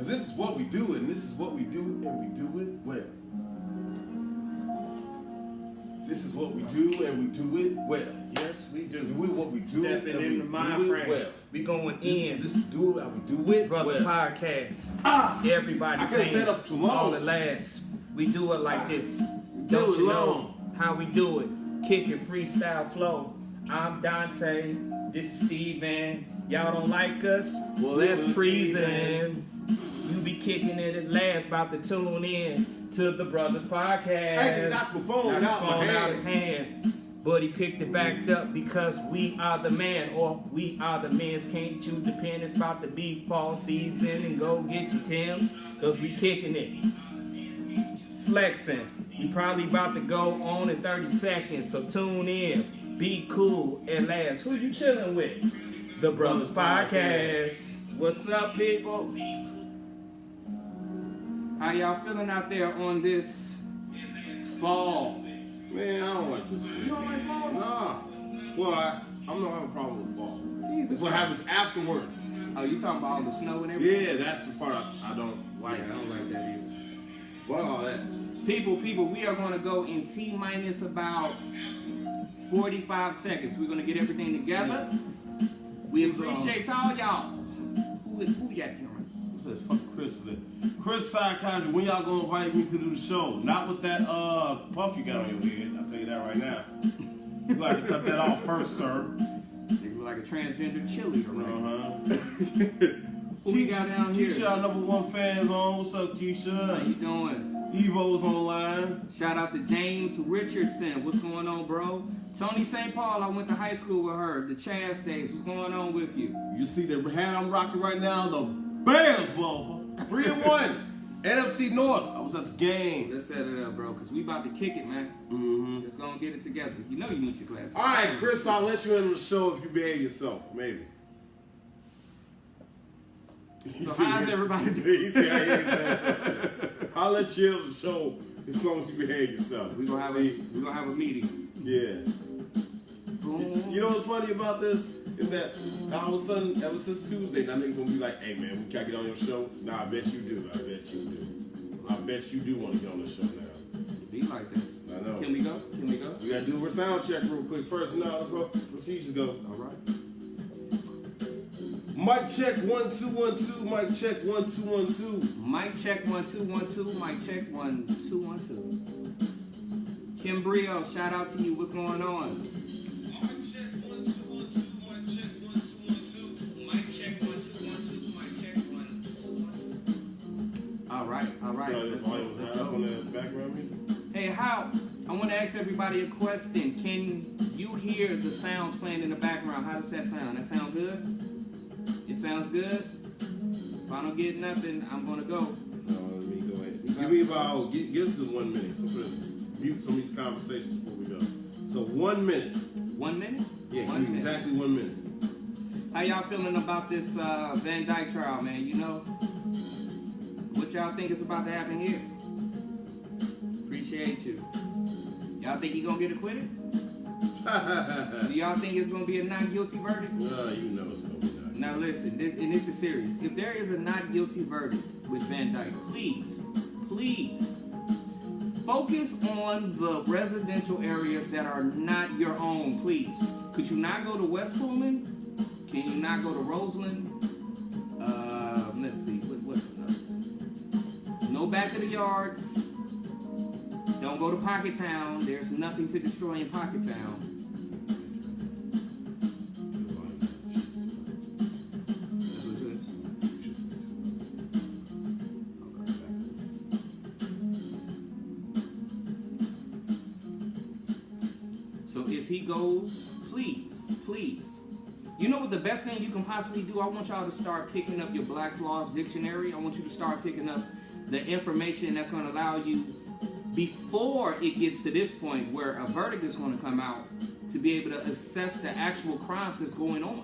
this is what we do, and this is what we do, and we do it well. This is what we do, and we do it well. Yes, we do. Do it what we do, Stepping and in the we mind do it frame. well. We going in. This do it how we do it Brother well. Podcast. I Everybody can't saying stand up too long. all the last. We do it like this. do Don't it you long. know how we do it? Kick it, freestyle flow. I'm Dante. This is Steven. Y'all don't like us? Well, that's treason. You be kicking it at last, about to tune in to the Bruthas Podcast. Hey, knock the phone out my hand. his hand. But he picked it back up because we are the man, or we are the men's. Can't you depend? It's about to be fall season, and go get your Timbs, cause we kicking it, flexing. We probably about to go on in 30 seconds, so tune in. Be cool at last. Who you chilling with? The Bruthas Podcast. What's up, people? How y'all feeling out there on this fall? Man, I don't like this. You don't like fall? Nah. Well, I don't have a problem with fall. Jesus. It's what happens afterwards. Oh, you talking about all the snow and everything? Yeah, that's the part I don't like. I don't like that either. Fuck all that. People, we are going to go in T minus about 45 seconds. We're going to get everything together. We appreciate all y'all. Who y'all hearing? This fucking Chris. Chris Psychiatry, when y'all gonna invite me to do the show? Not with that puff you got on your head. I'll tell you that right now. You got to cut that off first, sir. They look like a transgender cheerleader, right? Who we Keisha, got down here? Keisha, our #1 fans on. What's up, Keisha? How you doing? Evo's online. Shout out to James Richardson. What's going on, bro? Tony St. Paul, I went to high school with her. The Chaz days. What's going on with you? You see the hat I'm rocking right now? The Bears, bro. 3-1. NFC North. I was at the game. Let's set it up, bro, because we about to kick it, man. Mm-hmm. Let's go and get it together. You know you need your glasses. All right, Chris, I'll let you in the show if you behave yourself, maybe. So how's everybody doing? You see how he says something. I'll let you in the show as long as you behave yourself. We're gonna have a meeting. Yeah. Boom. You know what's funny about this? Is that all of a sudden, ever since Tuesday, now niggas gonna be like, hey man, we can't get on your show? Nah, I bet you do. I bet you do. I bet you do want to get on the show now. Be like that. I know. Can we go? We gotta do a sound check real quick first. Now the procedures go. All right. Mic check 1 2 1 2. Mic check 1 2 1 2. Mic check 1 2 1 2. Mic check 1 2 1 2. Kim Brio, shout out to you. What's going on? Mic check 1 2 1 2. Mic check 1 2 1 2. Mic check 1 2 1 2. Mic check 1 2 1 2. All right. Let's go. On the background music. Hey, how? I want to ask everybody a question. Can you hear the sounds playing in the background? How does that sound? That sound good? It sounds good? If I don't get nothing, I'm going to go. Let me go ahead. Give me about, give us 1 minute. So mute some of these conversations before we go. So 1 minute. 1 minute? Yeah, 1 minute. Exactly 1 minute. How y'all feeling about this Van Dyke trial, man? You know, what y'all think is about to happen here? Appreciate you. Y'all think he gonna get acquitted? Do y'all think it's gonna be a not guilty verdict? You know it's gonna be not. Now listen, and this is serious. If there is a not guilty verdict with Van Dyke, please focus on the residential areas that are not your own, please. Could you not go to West Pullman? Can you not go to Roseland? Let's see, what's another? No back of the yards. Don't go to Pocket Town. There's nothing to destroy in Pocket Town. So if he goes, please. You know what the best thing you can possibly do? I want y'all to start picking up your Black's Laws Dictionary. I want you to start picking up the information that's going to allow you, before it gets to this point where a verdict is going to come out, to be able to assess the actual crimes that's going on.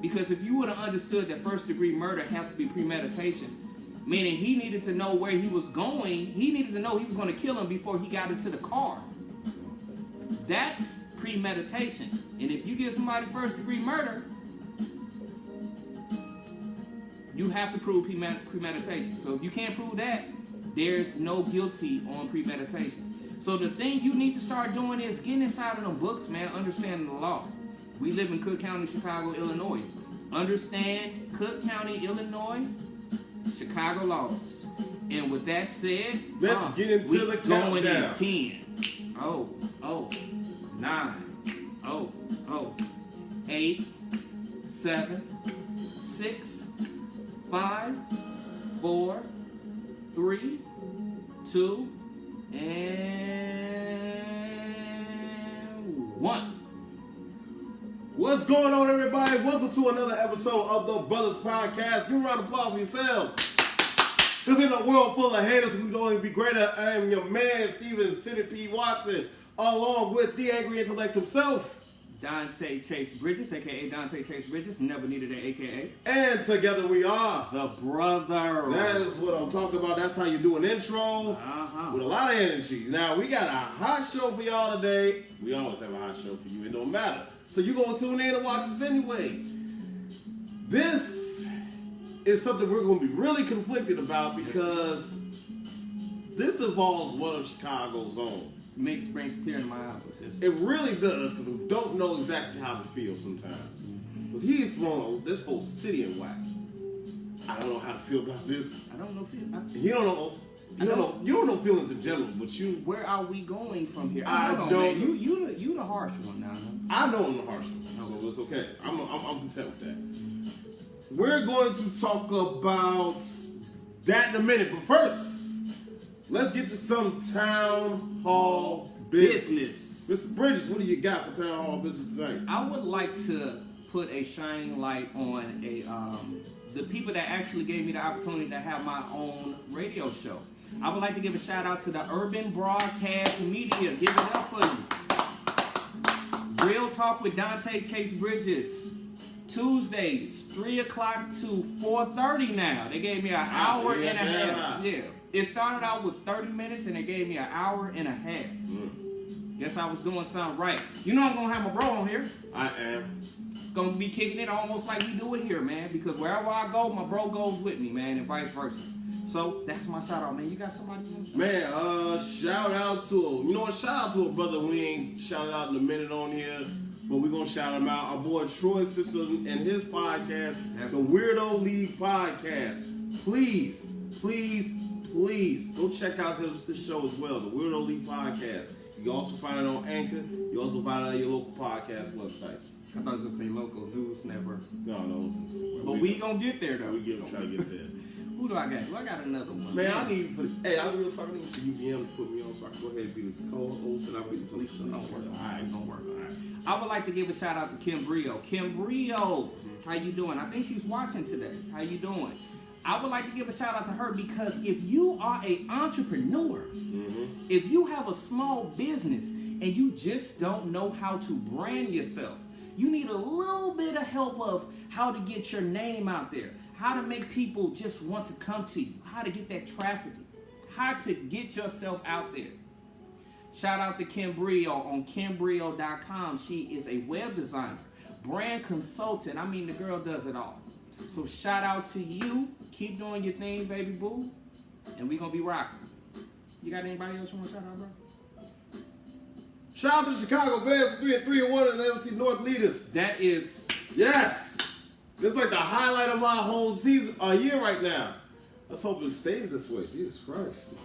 Because if you would have understood that first-degree murder has to be premeditation, meaning he needed to know where he was going, he needed to know he was going to kill him before he got into the car. That's premeditation. And if you give somebody first-degree murder, You have to prove premeditation. So if you can't prove that, there's no guilty on premeditation. So the thing you need to start doing is getting inside of them books, man, understanding the law. We live in Cook County, Chicago, Illinois. Understand Cook County, Illinois, Chicago laws. And with that said, let's get into the going countdown. in 10, 9, 8, 7, 6, 5, 4, 3, 2, and 1. What's going on, everybody? Welcome to another episode of the Bruthas Podcast. Give a round of applause for yourselves. Because in a world full of haters, we can only be greater. I am your man, Steven City P. Watson, along with the angry intellect himself, Dante Chase Bridges, a.k.a. Dante Chase Bridges, never needed an a.k.a. And together we are the Brother. That is what I'm talking about. That's how you do an intro with a lot of energy. Now, we got a hot show for y'all today. We always have a hot show for you. It don't matter. So you're going to tune in and watch us anyway. This is something we're going to be really conflicted about because this involves one of Chicago's own. Brings a tear in my eye with this. It really does, because we don't know exactly how to feel sometimes. Because he's thrown this whole city in whack. I don't know how to feel about this. I don't know. You don't know. You don't know feelings in general, but you. Where are we going from here? I don't. Man. You the harsh one now. I know I'm the harsh one, so it's okay. I'm content with that. We're going to talk about that in a minute, but first, let's get to some town hall business. Mr. Bridges, what do you got for town hall business tonight? I would like to put a shining light on the people that actually gave me the opportunity to have my own radio show. I would like to give a shout out to the Urban Broadcast Media. Give it up for you. Real Talk with Dante Chase Bridges. Tuesdays, 3 o'clock to 4:30 now. They gave me an hour and a half. Yeah. It started out with 30 minutes and they gave me an hour and a half. Guess I was doing something right. You know I'm going to have my bro on here. I am. Going to be kicking it almost like we do it here, man. Because wherever I go, my bro goes with me, man, and vice versa. So that's my shout out, man. You got somebody you want to shout out? Man, shout out to shout out to a brother we ain't shouted out in a minute on here. But we're going to shout him out. Our boy Troy Simpson and his podcast, the Weirdo League Podcast. Please go check out this show as well, the Weirdo League Podcast. You can also find it on Anchor. You also find it on your local podcast websites. I thought you were going to say local news network. No. But we going to get there, though. We try to get there. Who do I got? I got another one. Man, I need for UBM to put me on so I can go ahead and be this co-host and I'll be the solution. Don't work. All right. I would like to give a shout out to Kim Brio. Kim Brio, how you doing? I think she's watching today. How you doing? I would like to give a shout out to her because if you are an entrepreneur, if you have a small business and you just don't know how to brand yourself, you need a little bit of help of how to get your name out there, how to make people just want to come to you, how to get that traffic, how to get yourself out there. Shout out to Kim Brio on kimbrio.com. She is a web designer, brand consultant. I mean, the girl does it all. So shout out to you. Keep doing your thing, baby boo. And we going to be rocking. You got anybody else you want to shout out, bro? Shout out to the Chicago Bears, 3-1 and the NFC North leaders. That is... Yes! This is like the highlight of my whole season, year right now. Let's hope it stays this way. Jesus Christ.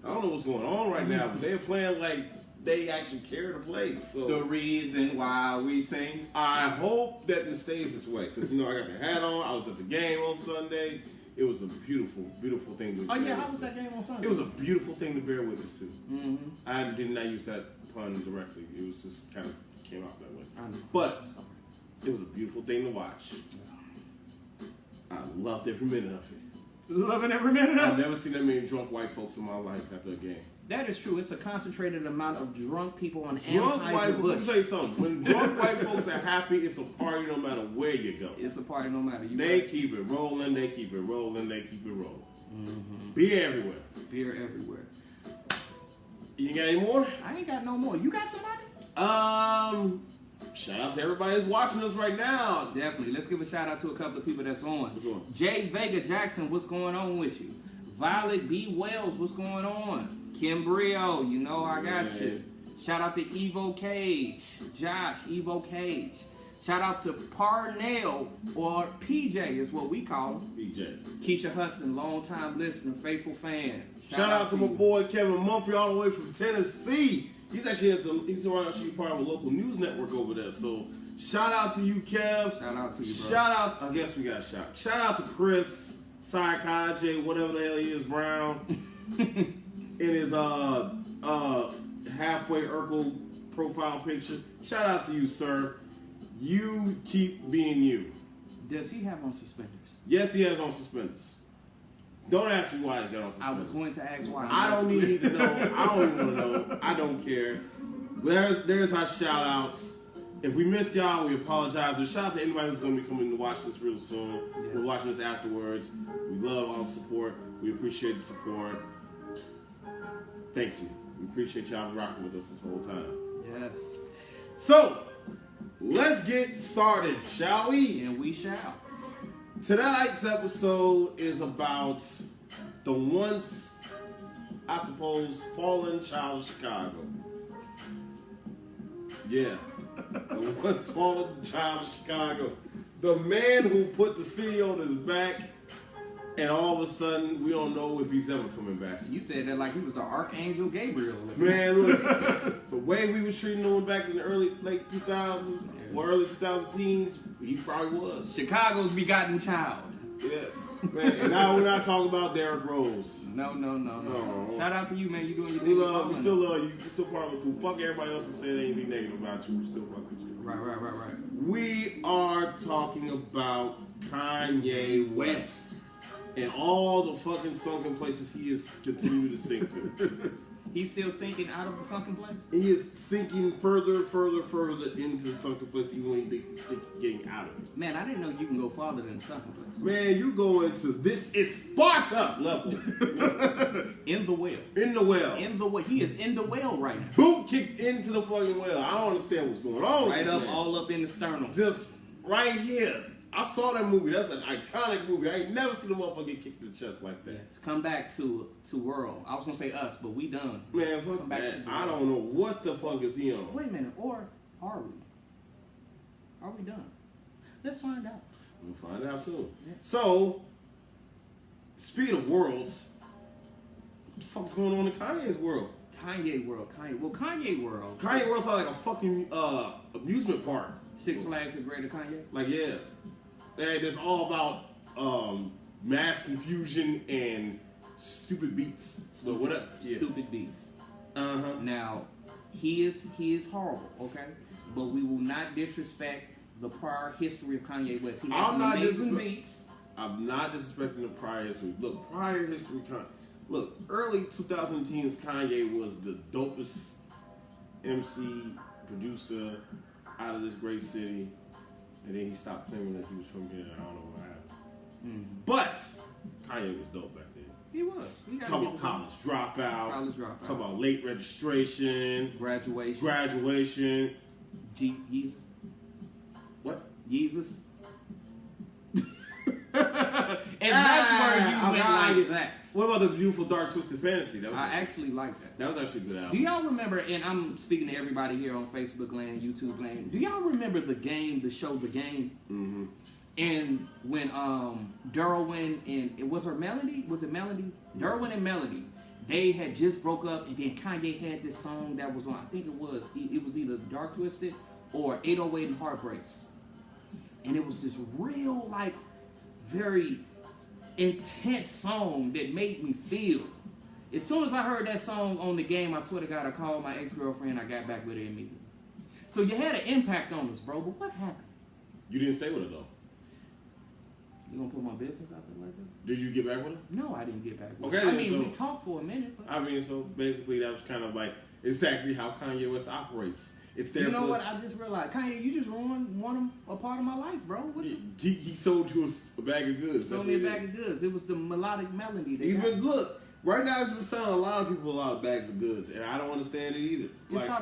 I don't know what's going on right now, but they're playing like they actually care to play. So the reason why we sing. I hope that it stays this way. Because, I got the hat on. I was at the game on Sunday. It was a beautiful, beautiful thing to bear witness to. How was that game on Sunday? It was a beautiful thing to bear witness to. I did not use that pun directly. It was just kind of came out that way. But it was a beautiful thing to watch. I loved every minute of it. Loving every minute of it? I've never seen that many drunk white folks in my life after a game. That is true. It's a concentrated amount of drunk people on drunk white folks. Let me tell you something. When drunk white folks are happy, it's a party no matter where you go. It's a party no matter. They keep it rolling. They keep it rolling. They keep it rolling. Beer everywhere. Beer everywhere. You got any more? I ain't got no more. You got somebody? shout out to everybody that's watching us right now. Definitely. Let's give a shout out to a couple of people that's on. What's on? Jay Vega Jackson, what's going on with you? Violet B. Wells, what's going on? Kim Brio, you know I got you. Shout out to Evo Cage. Josh, Evo Cage. Shout out to Parnell, or PJ is what we call him. PJ. Keisha Hudson, long-time listener, faithful fan. Shout out to my boy Kevin Mumphrey all the way from Tennessee. He's actually actually part of a local news network over there. So shout out to you, Kev. Shout out to you, bro. Shout out, I guess we got a shout. Shout out to Chris, Psychology, whatever the hell he is, Brown. In his halfway Urkel profile picture. Shout out to you, sir. You keep being you. Does he have on suspenders? Yes, he has on suspenders. Don't ask me why he got on suspenders. I was going to ask why. I don't need to know. I don't even want to know. I don't care. There's our shout outs. If we missed y'all, we apologize. But shout out to anybody who's going to be coming to watch this real soon. Yes. We're watching this afterwards. We love all the support. We appreciate the support. Thank you. We appreciate y'all rocking with us this whole time. Yes. So, let's get started, shall we? And we shall. Tonight's episode is about the once, I suppose, fallen child of Chicago. Yeah. The once fallen child of Chicago. The man who put the city on his back, and all of a sudden, we don't know if he's ever coming back. You said that like he was the Archangel Gabriel. Man, look, the way we was treating him back in the late 2000s, or early 2010s, he probably was. Chicago's begotten child. Yes. Man, and now we're not talking about Derrick Rose. No. Oh. Shout out to you, man. You doing your We thing. we still love you. We still part of it. Fuck everybody else and say anything negative about you. We still fuck with you. Right. We are talking about Kanye West and all the fucking sunken places he is continuing to sink to. He's still sinking out of the sunken place? He is sinking further into the sunken place even when he thinks he's getting out of it. Man, I didn't know you can go farther than the sunken place. Man, you go into this is Sparta level. In the well. In the well. He is in the well right now. Boot kicked into the fucking well. I don't understand what's going on. Right up, man. all up in the sternum. Just right here. I saw that movie. That's an iconic movie. I ain't never seen a motherfucker get kicked in the chest like that. Yes, come back to world. I was gonna say us, but we done. Man, fuck that. I don't know what the fuck is he on. Wait a minute, or are we? Are we done? Let's find out. We'll find out soon. Yeah. So, speaking of worlds, what the fuck's going on in Kanye's world? Kanye world. Kanye world. Kanye world's like a fucking amusement park. Six Flags of Greater Kanye. Like, yeah. And it's all about mass confusion and stupid beats. So whatever. Yeah. Stupid beats. Uh-huh. Now, he is horrible, okay? But we will not disrespect the prior history of Kanye West. He has amazing beats. I'm not disrespecting the prior history. Look, prior history, look, early 2010s Kanye was the dopest MC, producer out of this great city. And then he stopped claiming that he was from here. I don't know what happened. Mm-hmm. But Kanye was dope back then. He was. Talk about college dropout. Talk about late registration. Graduation. Jesus. What? Jesus. And that's where you went like that. What about the beautiful dark twisted fantasy? I actually like that. That was actually a good album. Do y'all remember? And I'm speaking to everybody here on Facebook land, YouTube land. Do y'all remember the show, The Game? Mm-hmm. And when Derwin and it was Melody? Was it Melody? Derwin and Melody. They had just broke up, and then Kanye had this song that was on. I think it was either Dark Twisted or 808 and Heartbreaks, and it was this real very intense song that made me feel. As soon as I heard that song on The Game, I swear to God, I called my ex-girlfriend. I got back with her immediately. So you had an impact on us, bro. But what happened? You didn't stay with her though. You gonna put my business out there like that? Did you get back with her? No, I didn't get back with her. I mean, we talked for a minute. But... I mean, so basically that was kind of like exactly how Kanye West operates. It's there. You know what? I just realized, Kanye, you just ruined a part of my life, bro. What he sold you a bag of goods. Sold me a bag of goods. It was the melodic melody. Look. Right now, he's been selling a lot of people a lot of bags of goods, and I don't understand it either.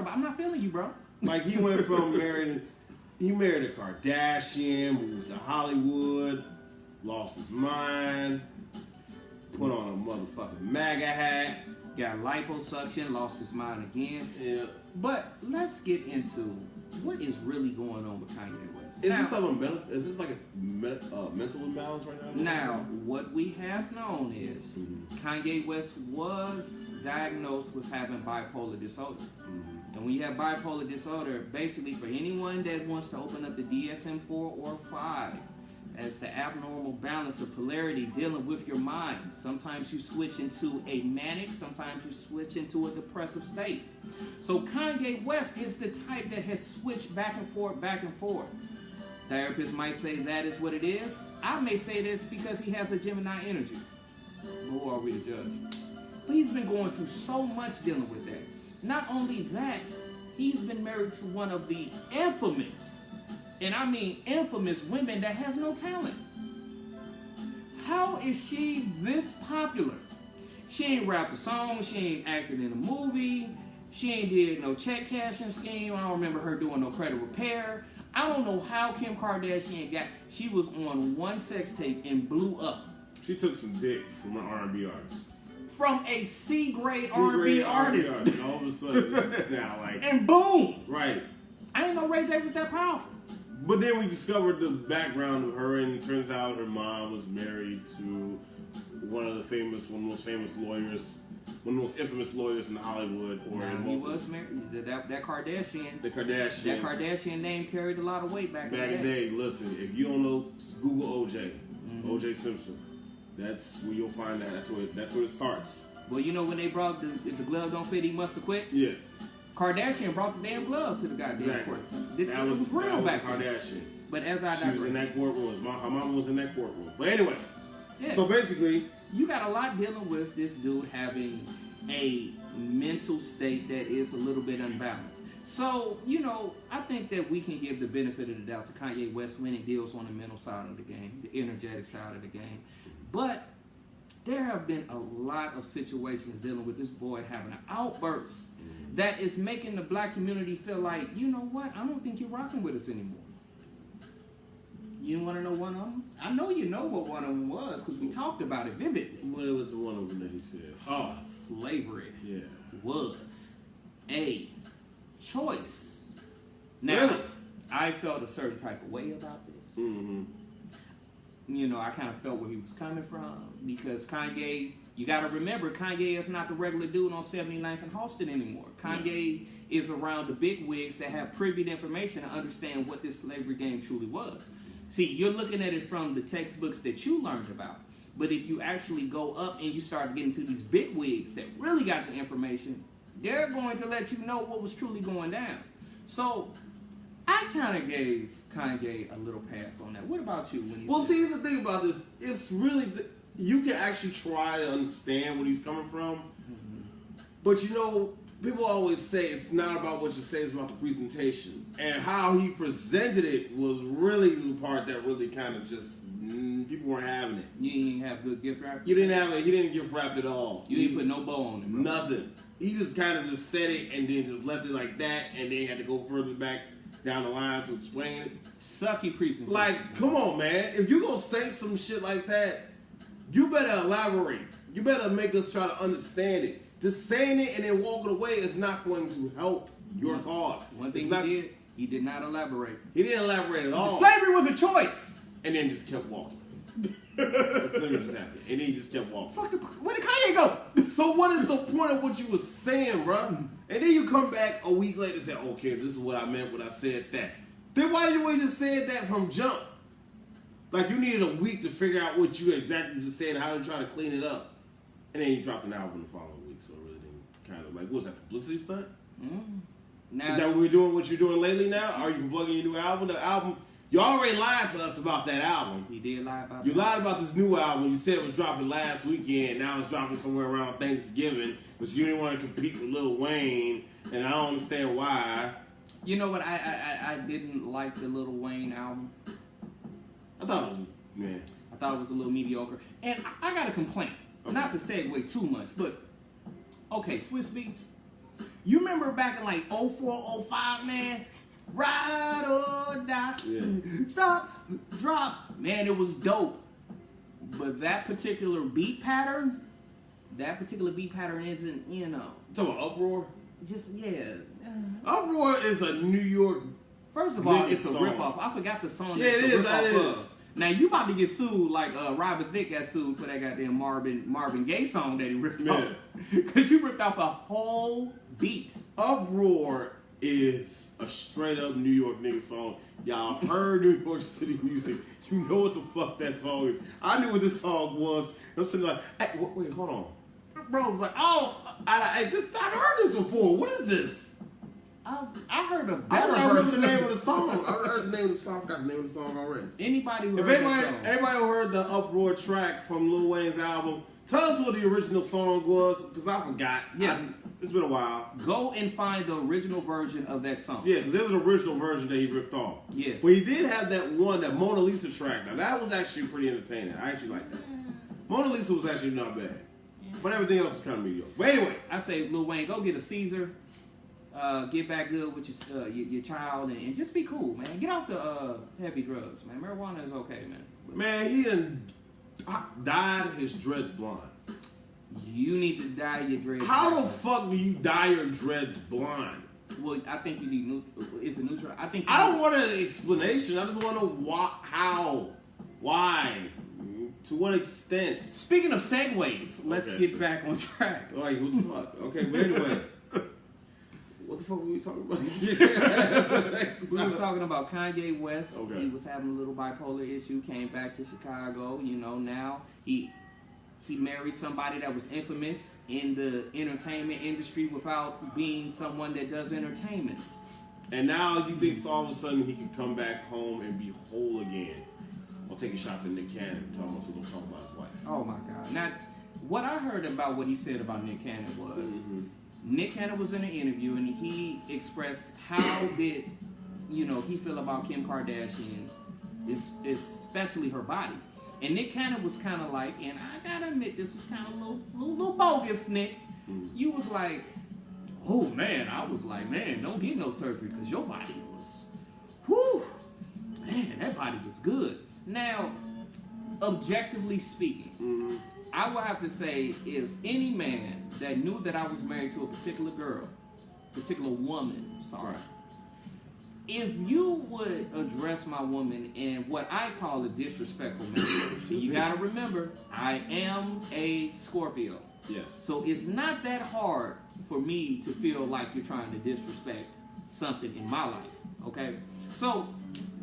I'm not feeling you, bro. Like he went from marrying He married a Kardashian, moved to Hollywood, lost his mind, put on a motherfucking MAGA hat. Got liposuction, lost his mind again. Yeah. But let's get into what is really going on with Kanye West. Is this like a mental imbalance right now? Now, what we have known is Kanye West was diagnosed with having bipolar disorder. Mm-hmm. And when you have bipolar disorder, basically for anyone that wants to open up the DSM-4 or 5, as the abnormal balance of polarity dealing with your mind. Sometimes you switch into a manic, sometimes you switch into a depressive state. So Kanye West is the type that has switched back and forth, back and forth. Therapists might say that is what it is. I may say this because he has a Gemini energy. But who are we to judge? But he's been going through so much dealing with that. Not only that, he's been married to one of the infamous, and I mean infamous, women that has no talent. How is she this popular? She ain't rapped a song, she ain't acted in a movie, she ain't did no check cashing scheme, I don't remember her doing no credit repair. I don't know how Kim Kardashian she was on one sex tape and blew up. She took some dick from an R&B artist. From a C-grade R&B artist. And all of a sudden, it's now like... And boom! Right. I didn't know Ray J was that powerful. But then we discovered the background of her, and it turns out her mom was married to one of the most famous lawyers, one of the most infamous lawyers in Hollywood. He was married. That Kardashian. The Kardashians. That Kardashian name carried a lot of weight back in the day. Listen, if you don't know, Google OJ. OJ Simpson. That's where you'll find that. That's where it starts. Well, you know when they brought if the glove don't fit, he must have quit? Yeah. Kardashian brought the damn glove to the goddamn court. It was real back then. Kardashian. But as I she was in that courtroom. Her mama was in that courtroom. But anyway, so basically, you got a lot dealing with this dude having a mental state that is a little bit unbalanced. So, I think that we can give the benefit of the doubt to Kanye West when it deals on the mental side of the game, the energetic side of the game. But there have been a lot of situations dealing with this boy having an outburst that is making the black community feel like, you know what, I don't think you're rocking with us anymore. You want to know one of them? I know you know what one of them was because we talked about it vividly. What was the one of them that he said? Slavery was a choice. Now, really? I felt a certain type of way about this. Mm-hmm. I kind of felt where he was coming from because Kanye, you got to remember, Kanye is not the regular dude on 79th and Halston anymore. Kanye is around the big wigs that have privy information to understand what this slavery game truly was. See, you're looking at it from the textbooks that you learned about. But if you actually go up and you start getting to these big wigs that really got the information, they're going to let you know what was truly going down. So I kind of gave Kanye a little pass on that. What about you? See, here's the thing about this. It's really, you can actually try to understand where he's coming from. Mm-hmm. But people always say it's not about what you say, it's about the presentation. And how he presented it was really the part that really kind of just, people weren't having it. You didn't have good gift wrap? You didn't have it. He didn't gift wrap at all. You didn't put no bow on it, bro. Nothing. He just kind of just said it and then just left it like that, and then had to go further back down the line to explain it. Sucky presentation. Like, come on, man. If you gonna say some shit like that, you better elaborate. You better make us try to understand it. Just saying it and then walking away is not going to help your cause. One thing he did not elaborate. He didn't elaborate at all. Slavery was a choice. And then just kept walking. That's literally just happened. And then he just kept walking. Where did Kanye go? So what is the point of what you was saying, bro? And then you come back a week later and say, okay, this is what I meant when I said that. Then why did you just say that from jump? Like you needed a week to figure out what you exactly just said and how to try to clean it up. And then you dropped an album the following week, so it really didn't kind of like, what was that, publicity stunt? Mm-hmm. Now, is that what we're doing, what you're doing lately now? Are you plugging your new album? The album, you already lied to us about that album. He did lie about You lied about this new album. You said it was dropping last weekend. Now it's dropping somewhere around Thanksgiving. But you didn't want to compete with Lil Wayne. And I don't understand why. You know what? I didn't like the Lil Wayne album. I thought it was, man. I thought it was a little mediocre. And I got a complaint. Okay. Not to segue too much, but okay, Swiss Beats. You remember back in like 04, 05, man? Ride or die. Yeah. Stop, drop. Man, it was dope. But that particular beat pattern isn't, you know. You talking about Uproar? Just, yeah. Uproar is a New York. First of all, it's a song. ripoff. I forgot the song. Yeah, that's it a is. ripoff It of. is. Now you about to get sued like Robin Thicke got sued for that goddamn Marvin Gaye song that he ripped off. Because you ripped off a whole beat. Uproar is a straight up New York nigga song. Y'all heard New York City music. You know what the fuck that song is. I knew what this song was. I'm sitting like, hey, wait, hold on. Bro was like, oh, I've heard this before. What is this? I heard a I better remember version the name of the song. I heard the name of the song. I got the name of the song already. Anybody who If heard that song. anybody who heard the Uproar track from Lil Wayne's album, tell us what the original song was, because I forgot. Yes. It's been a while. Go and find the original version of that song. Yeah, because there's an original version that he ripped off. Yeah. But he did have that one, that Mona Lisa track. Now, that was actually pretty entertaining. I actually like that. Mona Lisa was actually not bad. But everything else was kind of mediocre. But anyway. I say, Lil Wayne, go get a Caesar. Get back good with your child and just be cool, man. Get off the heavy drugs, man. Marijuana is okay, man. Man, he done dyed his dreads blonde. You need to dye your dreads. How the fuck do you dye your dreads blonde? Well, I think you need it's a neutral. I don't want an explanation. I just want to know how, why, to what extent. Speaking of segues, let's get back on track. Like, who the fuck? Okay, but anyway. What the fuck were we talking about? We were talking about Kanye West. Okay. He was having a little bipolar issue, came back to Chicago. You know, now he married somebody that was infamous in the entertainment industry without being someone that does entertainment. And now he thinks all of a sudden he can come back home and be whole again. While taking shots at Nick Cannon, telling us to don't talk about his wife. Oh my God. Now, what I heard about what he said about Nick Cannon was... Nick Cannon was in an interview and he expressed how did, you know, he feel about Kim Kardashian, especially her body. And Nick Cannon was kind of like, and I gotta admit this was kind of a little bogus, Nick. You was like, oh man, I was like, man, don't get no surgery because your body was, whew, man, that body was good. Now, objectively speaking, I would have to say, if any man that knew that I was married to a particular woman, if you would address my woman in what I call a disrespectful manner, you gotta remember, I am a Scorpio. Yes. So it's not that hard for me to feel like you're trying to disrespect something in my life, okay? So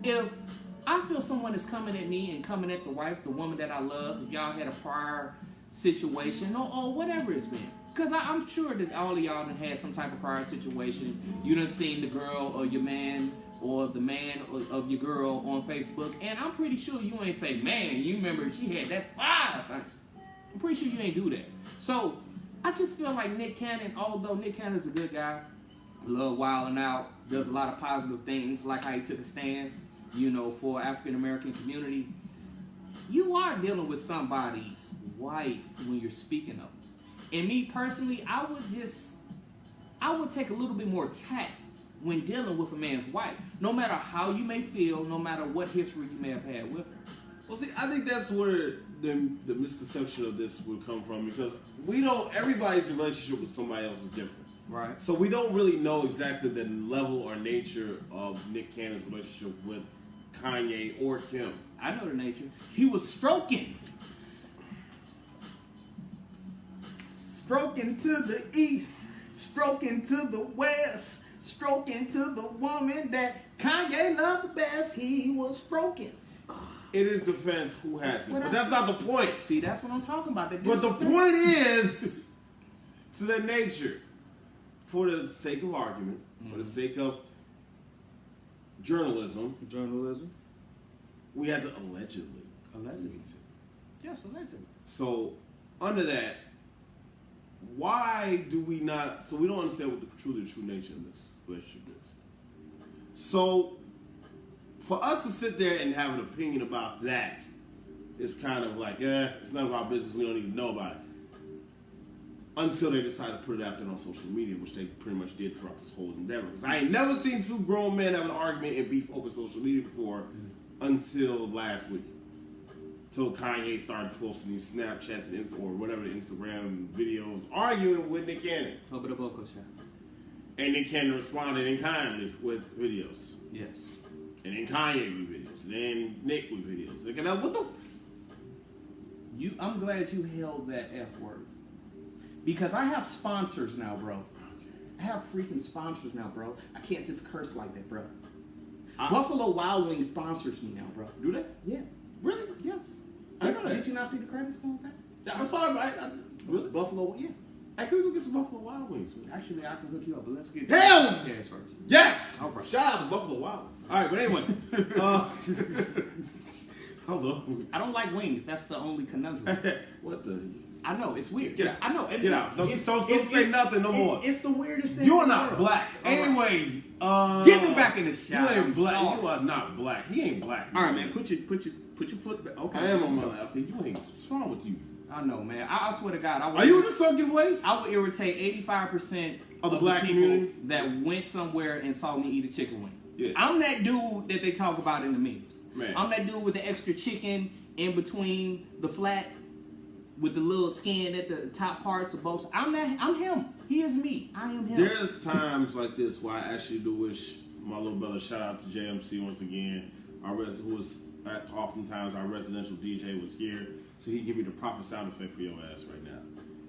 if I feel someone is coming at me and coming at the wife, the woman that I love, if y'all had a prior situation or whatever it's been. Because I'm sure that all of y'all done had some type of prior situation. You done seen the girl or your man or the man of your girl on Facebook. And I'm pretty sure you ain't say, man, you remember she had that five. I'm pretty sure you ain't do that. So I just feel like Nick Cannon, although Nick Cannon's a good guy, love wilding out, does a lot of positive things, like how he took a stand, you know, for African American community. You are dealing with somebody's wife when you're speaking of them. And me personally, I would take a little bit more tact when dealing with a man's wife. No matter how you may feel, no matter what history you may have had with her. Well, see, I think that's where the misconception of this would come from, because everybody's relationship with somebody else is different. Right. So we don't really know exactly the level or nature of Nick Cannon's relationship with Kanye or Kim. I know the nature. He was stroking to the east, stroking to the west, stroking to the woman that Kanye loved the best. He was stroking. It is defense who has it, but that's not the point. See, that's what I'm talking about. But the point is, to their nature, for the sake of argument, for the sake of journalism, we had to allegedly. Yes, allegedly. So, under that, why do we not? So we don't understand what the true nature of this relationship is. So, for us to sit there and have an opinion about that is kind of like, it's none of our business. We don't even know about it. until they decided to put it out there on social media, which they pretty much did throughout this whole endeavor. Because I ain't never seen two grown men have an argument and beef over social media before until last week. Till Kanye started posting these Snapchats and or whatever the Instagram videos arguing with Nick Cannon. And Nick Cannon responded in kindly with videos. Yes. And then Kanye with videos. And then Nick with videos. Like, what the I'm glad you held that F word. Because I have sponsors now, bro. I have freaking sponsors now, bro. I can't just curse like that, bro. Buffalo Wild Wings sponsors me now, bro. Do they? Yeah. Really? Yes. I know that. Did you not see the credits going back? I'm sorry, but Was it Buffalo? Yeah. I could go get some Buffalo Wild Wings. Actually, I can hook you up, but let's get Hell! first. Yes! All right. Shout out to Buffalo Wild Wings. All right, but anyway. Hold on. I don't like wings. That's the only conundrum. What the? I know, it's weird. Get out. I know. Get out. Don't say nothing no more. It's the weirdest thing. You're not black. Anyway, get me back in the shot. You ain't black. You are not black. He ain't black. All right, man. Put your foot back. Okay. I am on my lap. Okay, you ain't. What's wrong with you? I know, man. I swear to God. Are you in the sunken waist? I would irritate 85% of the black people community that went somewhere and saw me eat a chicken wing. Yeah. I'm that dude that they talk about in the memes. Man. I'm that dude with the extra chicken in between the flat with the little skin at the top parts of both. I'm him. He is me. I am him. There's times like this where I actually do wish my little brother, shout out to JMC once again, who was oftentimes our residential DJ, was here, so he give me the proper sound effect for your ass right now.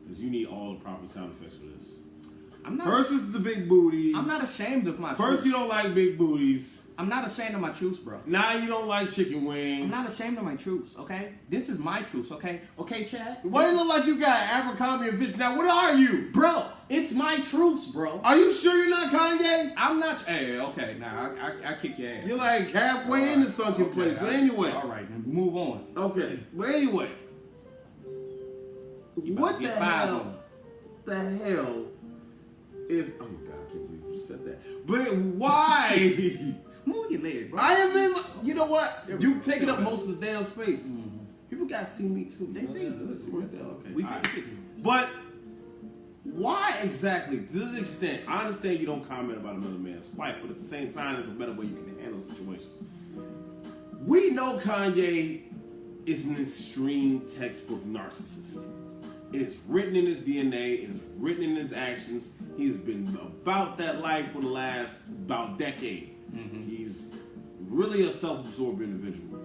Because you need all the proper sound effects for this. First is the big booty. I'm not ashamed of my First, you don't like big booties. I'm not ashamed of my truths, bro. Now you don't like chicken wings. I'm not ashamed of my truths, okay? This is my truths, okay? Okay, Chad? Why do you look like you got Abercrombie and Fitch? Now, what are you? Bro, it's my truths, bro. Are you sure you're not Kanye? I'm not. Hey, okay, now I kick your ass. You're like halfway in the sunken place, but anyway. All right, then move on. Okay, but anyway. What the hell? The hell is? Oh God, I can't believe you said that. But why? Move your leg, bro. I am in. You know what? You taking up most of the damn space. Mm-hmm. People gotta see me too. They see you. Let's see right there. Okay. We right. can see you. But why exactly? To this extent, I understand you don't comment about another man's wife, but at the same time, there's a better way you can handle situations. We know Kanye is an extreme textbook narcissist. It is written in his DNA. It is written in his actions. He has been about that life for the last about decade. Mm-hmm. He's really a self-absorbed individual.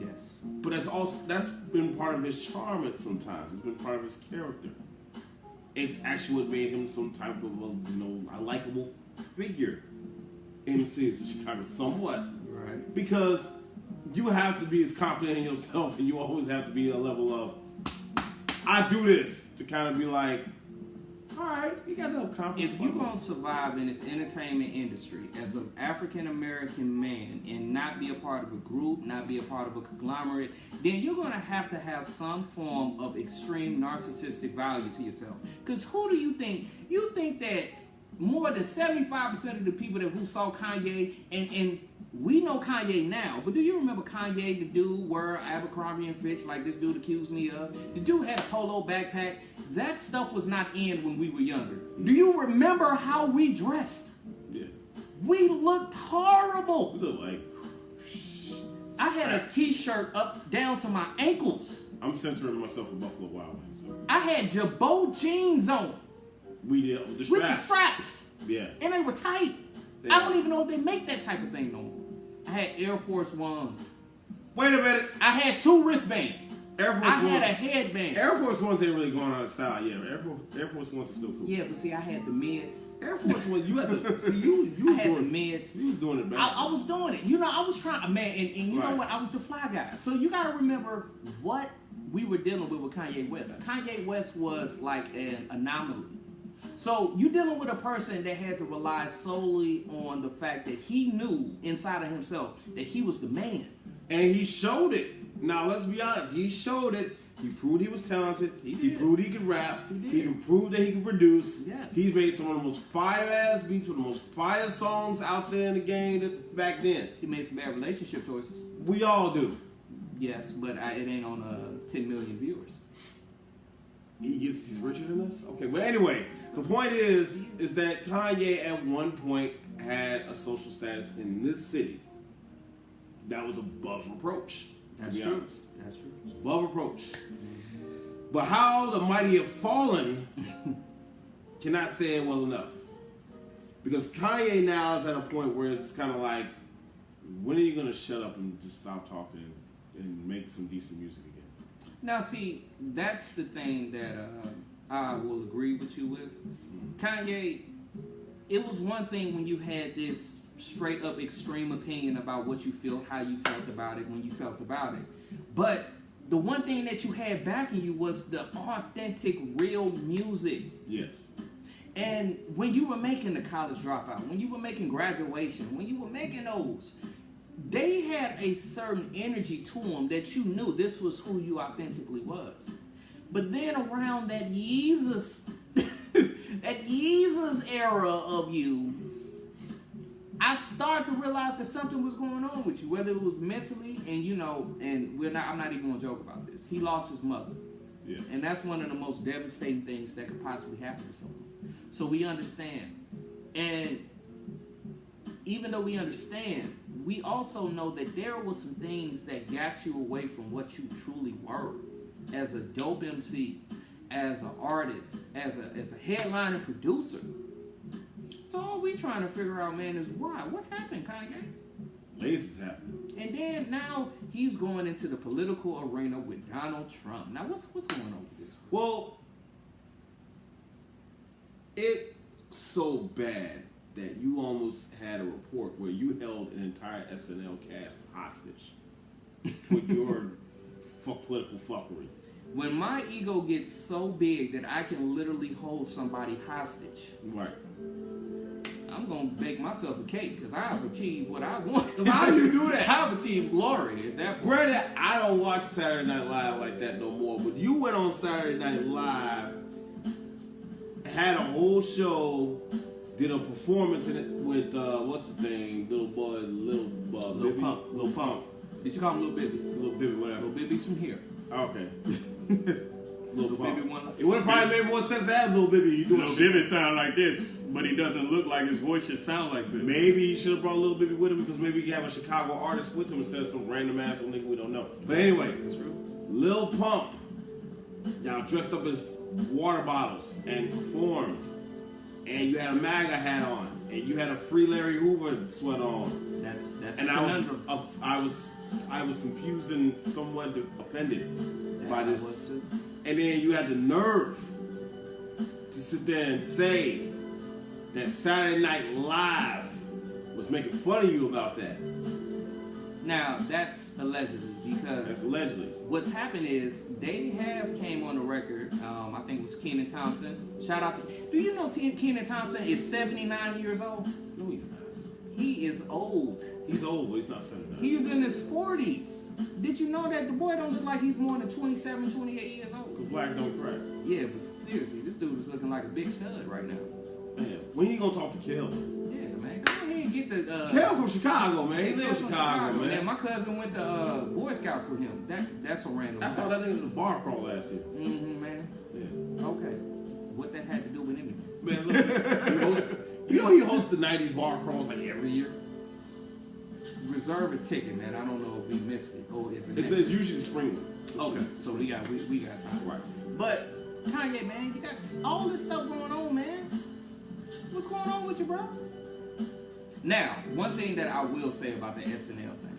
Yes. But that's been part of his charm at sometimes. It's been part of his character. It's actually what made him some type of a likable figure in the cities of Chicago, somewhat. Right. Because you have to be as confident in yourself, and you always have to be a level of, I do this, to kind of be like, all right, you got to have confidence. If you're going to survive in this entertainment industry as an African-American man and not be a part of a group, not be a part of a conglomerate, then you're going to have some form of extreme narcissistic value to yourself. Because who do you think? You think that more than 75% of the people who saw Kanye, and we know Kanye now, but do you remember Kanye, the dude wore Abercrombie and Fitch like this dude accused me of? The dude had a polo backpack. That stuff was not in when we were younger. Do you remember how we dressed? Yeah. We looked horrible. You look like... I had a t-shirt up down to my ankles. I'm censoring myself with Buffalo Wild Wings. So. I had Jabot jeans on. We did with the straps. With the straps. Yeah. And they were tight. I don't even know if they make that type of thing no more. I had Air Force Ones. Wait a minute. I had 2 wristbands. Air Force I Ones. had a headband. Air Force Ones ain't really going out of style. Yeah, Air Force Ones are still cool. Yeah, but see, I had the mids. Air Force Ones, you had to see you. I had the mids. You was doing it back. I was doing it. You know, I was trying, man, and you right. know what? I was the fly guy. So you got to remember what we were dealing with Kanye West. Kanye West was like an anomaly. So you dealing with a person that had to rely solely on the fact that he knew inside of himself that he was the man. And he showed it. Now, let's be honest. He showed it. He proved he was talented. He proved he could rap. He can prove that he can produce. Yes. He's made some of the most fire-ass beats, some of the most fire songs out there in the game back then. He made some bad relationship choices. We all do. Yes, but it ain't on 10 million viewers. He's richer than us? Okay, but anyway, the point is that Kanye at one point had a social status in this city that was above reproach. That's true. Honest. That's true. Above reproach. But how the mighty have fallen cannot say it well enough. Because Kanye now is at a point where it's kind of like, when are you going to shut up and just stop talking and make some decent music again? Now, see, that's the thing that I will agree with you with. Kanye, it was one thing when you had this straight up extreme opinion about what you feel, how you felt about it, when you felt about it. But the one thing that you had backing you was the authentic, real music. Yes. And when you were making The College Dropout, when you were making Graduation, when you were making those, they had a certain energy to them that you knew this was who you authentically was. But then around that Yeezus, that Yeezus era of you, I started to realize that something was going on with you, whether it was mentally, and you know, and I'm not even gonna joke about this. He lost his mother. Yeah. And that's one of the most devastating things that could possibly happen to someone. So we understand. And even though we understand, we also know that there were some things that got you away from what you truly were as a dope MC, as an artist, as a headliner producer. So all we trying to figure out, man, is why? What happened, Kanye? Laces happened. And then now he's going into the political arena with Donald Trump. Now what's going on with this? Well, it's so bad that you almost had a report where you held an entire SNL cast hostage for your political fuckery. When my ego gets so big that I can literally hold somebody hostage, right? I'm gonna bake myself a cake because I've achieved what I want. Because how do you do that? I've achieved glory at that point. Granted, I don't watch Saturday Night Live like that no more, but you went on Saturday Night Live, had a whole show, did a performance in it with what's his name, Lil Pump. Did you call him Lil Bibby? Lil Bibby, whatever. Lil Bibby's from here. Okay. Lil Bibby one. It would have probably made more sense to have Lil Bibby. You doing Lil Bibby sound like this, but he doesn't look like his voice should sound like this. Maybe he should have brought Lil Bibby with him because maybe he have a Chicago artist with him instead of some random ass nigga we don't know. But anyway, that's true. Lil Pump, y'all dressed up as water bottles and performed, and you had a MAGA hat on, and you had a Free Larry Hoover sweat on. That's and I was confused and somewhat offended by this. And then you had the nerve to sit there and say that Saturday Night Live was making fun of you about that. Now, that's allegedly, because that's allegedly. What's happened is they have came on the record, I think it was Kenan Thompson. Shout out to, do you know Kenan Thompson is 79 years old? No, he's not. He is old. He's old, but he's not 79. He's in his 40s. Did you know that the boy don't look like he's more than 27, 28 years old? Because black don't crack. Yeah, but seriously, this dude is looking like a big stud right now. Man, when you gonna talk to Kel? Yeah, man. Go ahead and get the... Kel from Chicago, man. He lives in Chicago, man. My cousin went to Boy Scouts with him. That's a random... I saw that nigga in the bar crawl last year. Mm-hmm, man. Yeah. Okay. What that had to do with anything? Man, look. He hosts the 90s bar crawls like every year. Reserve a ticket, man. I don't know if we missed it. Oh, is it? It's usually the spring one. Okay, so we got time. Right. But Kanye, man, you got all this stuff going on, man. What's going on with you, bro? Now, one thing that I will say about the SNL thing,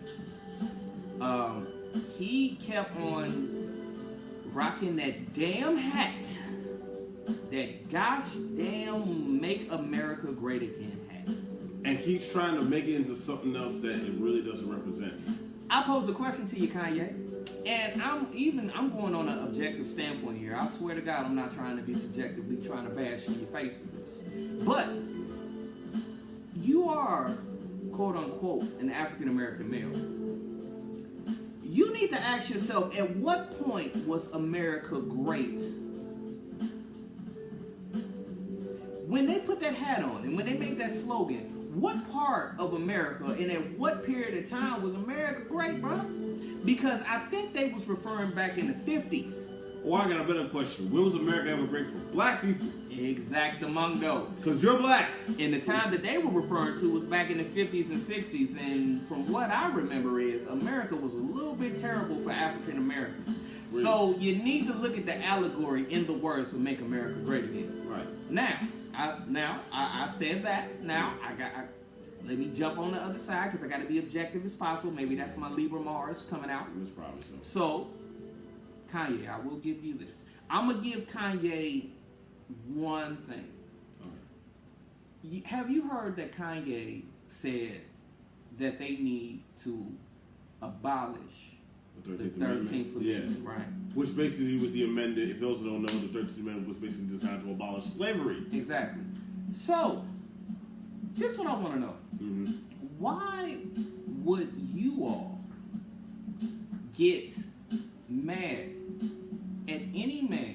he kept on rocking that damn hat, that gosh damn "Make America Great Again" hat. And keeps trying to make it into something else that it really doesn't represent. I pose a question to you, Kanye, and I'm going on an objective standpoint here. I swear to God, I'm not trying to be subjectively trying to bash you in your face with this. But you are, quote unquote, an African American male. You need to ask yourself, at what point was America great? When they put that hat on and when they made that slogan, what part of America and at what period of time was America great, bro? Because I think they was referring back in the 50s. Or I got a better question. When was America ever great for black people? Exactamundo. Because you're black. And the time that they were referring to was back in the 50s and 60s. And from what I remember is America was a little bit terrible for African Americans. Really? So you need to look at the allegory in the words to make America great again. Right. Now, I said that. Now, let me jump on the other side because I got to be objective as possible. Maybe that's my Libra Mars coming out. That's probably so. So, Kanye, I will give you this. I'm going to give Kanye one thing. Have you heard that Kanye said that they need to abolish the 13th Amendment? Yeah. Right. Which basically was the amendment, if those who don't know, the 13th Amendment was basically designed to abolish slavery. Exactly. So, this is what I want to know. Mm-hmm. Why would you all get mad at any man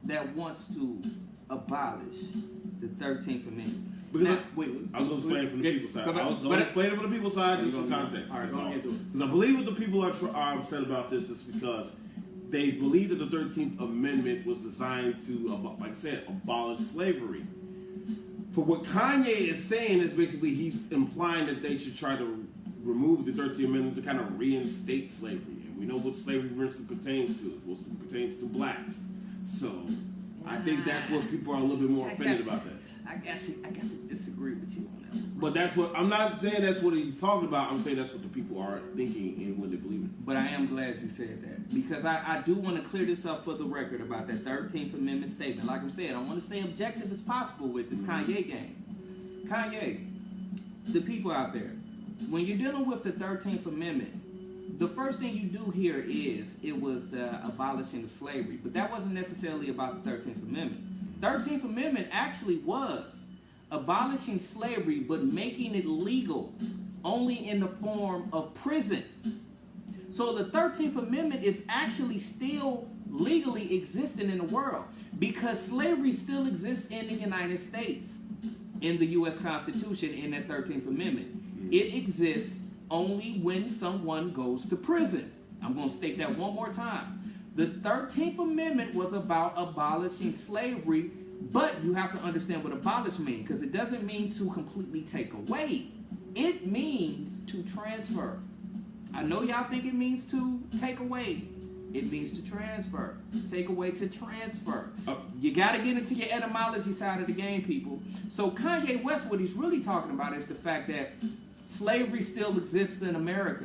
that wants to abolish the 13th Amendment? Because Now, I was going to explain it from the people's side. I was going to explain it from the people's side just for context. All right, go ahead, do it. Because I believe what the people are upset about this is because they believe that the 13th Amendment was designed to, like I said, abolish slavery. For what Kanye is saying is basically he's implying that they should try to remove the 13th Amendment to kind of reinstate slavery. And we know what slavery pertains to. It pertains to blacks. So I think that's what people are a little bit more offended about that. I got to disagree with you on that one. But that's what, I'm not saying that's what he's talking about. I'm saying that's what the people are thinking and what they believe in. But I am glad you said that. Because I do want to clear this up for the record about that 13th Amendment statement. Like I said, I want to stay objective as possible with this Kanye game. Kanye, the people out there, when you're dealing with the 13th Amendment, the first thing you do here is it was the abolishing of slavery. But that wasn't necessarily about the 13th Amendment. 13th Amendment actually was abolishing slavery but making it legal only in the form of prison. So the 13th Amendment is actually still legally existing in the world because slavery still exists in the United States in the U.S. Constitution in that 13th Amendment. It exists only when someone goes to prison. I'm going to state that one more time. The 13th Amendment was about abolishing slavery, but you have to understand what abolish means because it doesn't mean to completely take away. It means to transfer. I know y'all think it means to take away. It means to transfer. Take away to transfer. You got to get into your etymology side of the game, people. So Kanye West, what he's really talking about is the fact that slavery still exists in America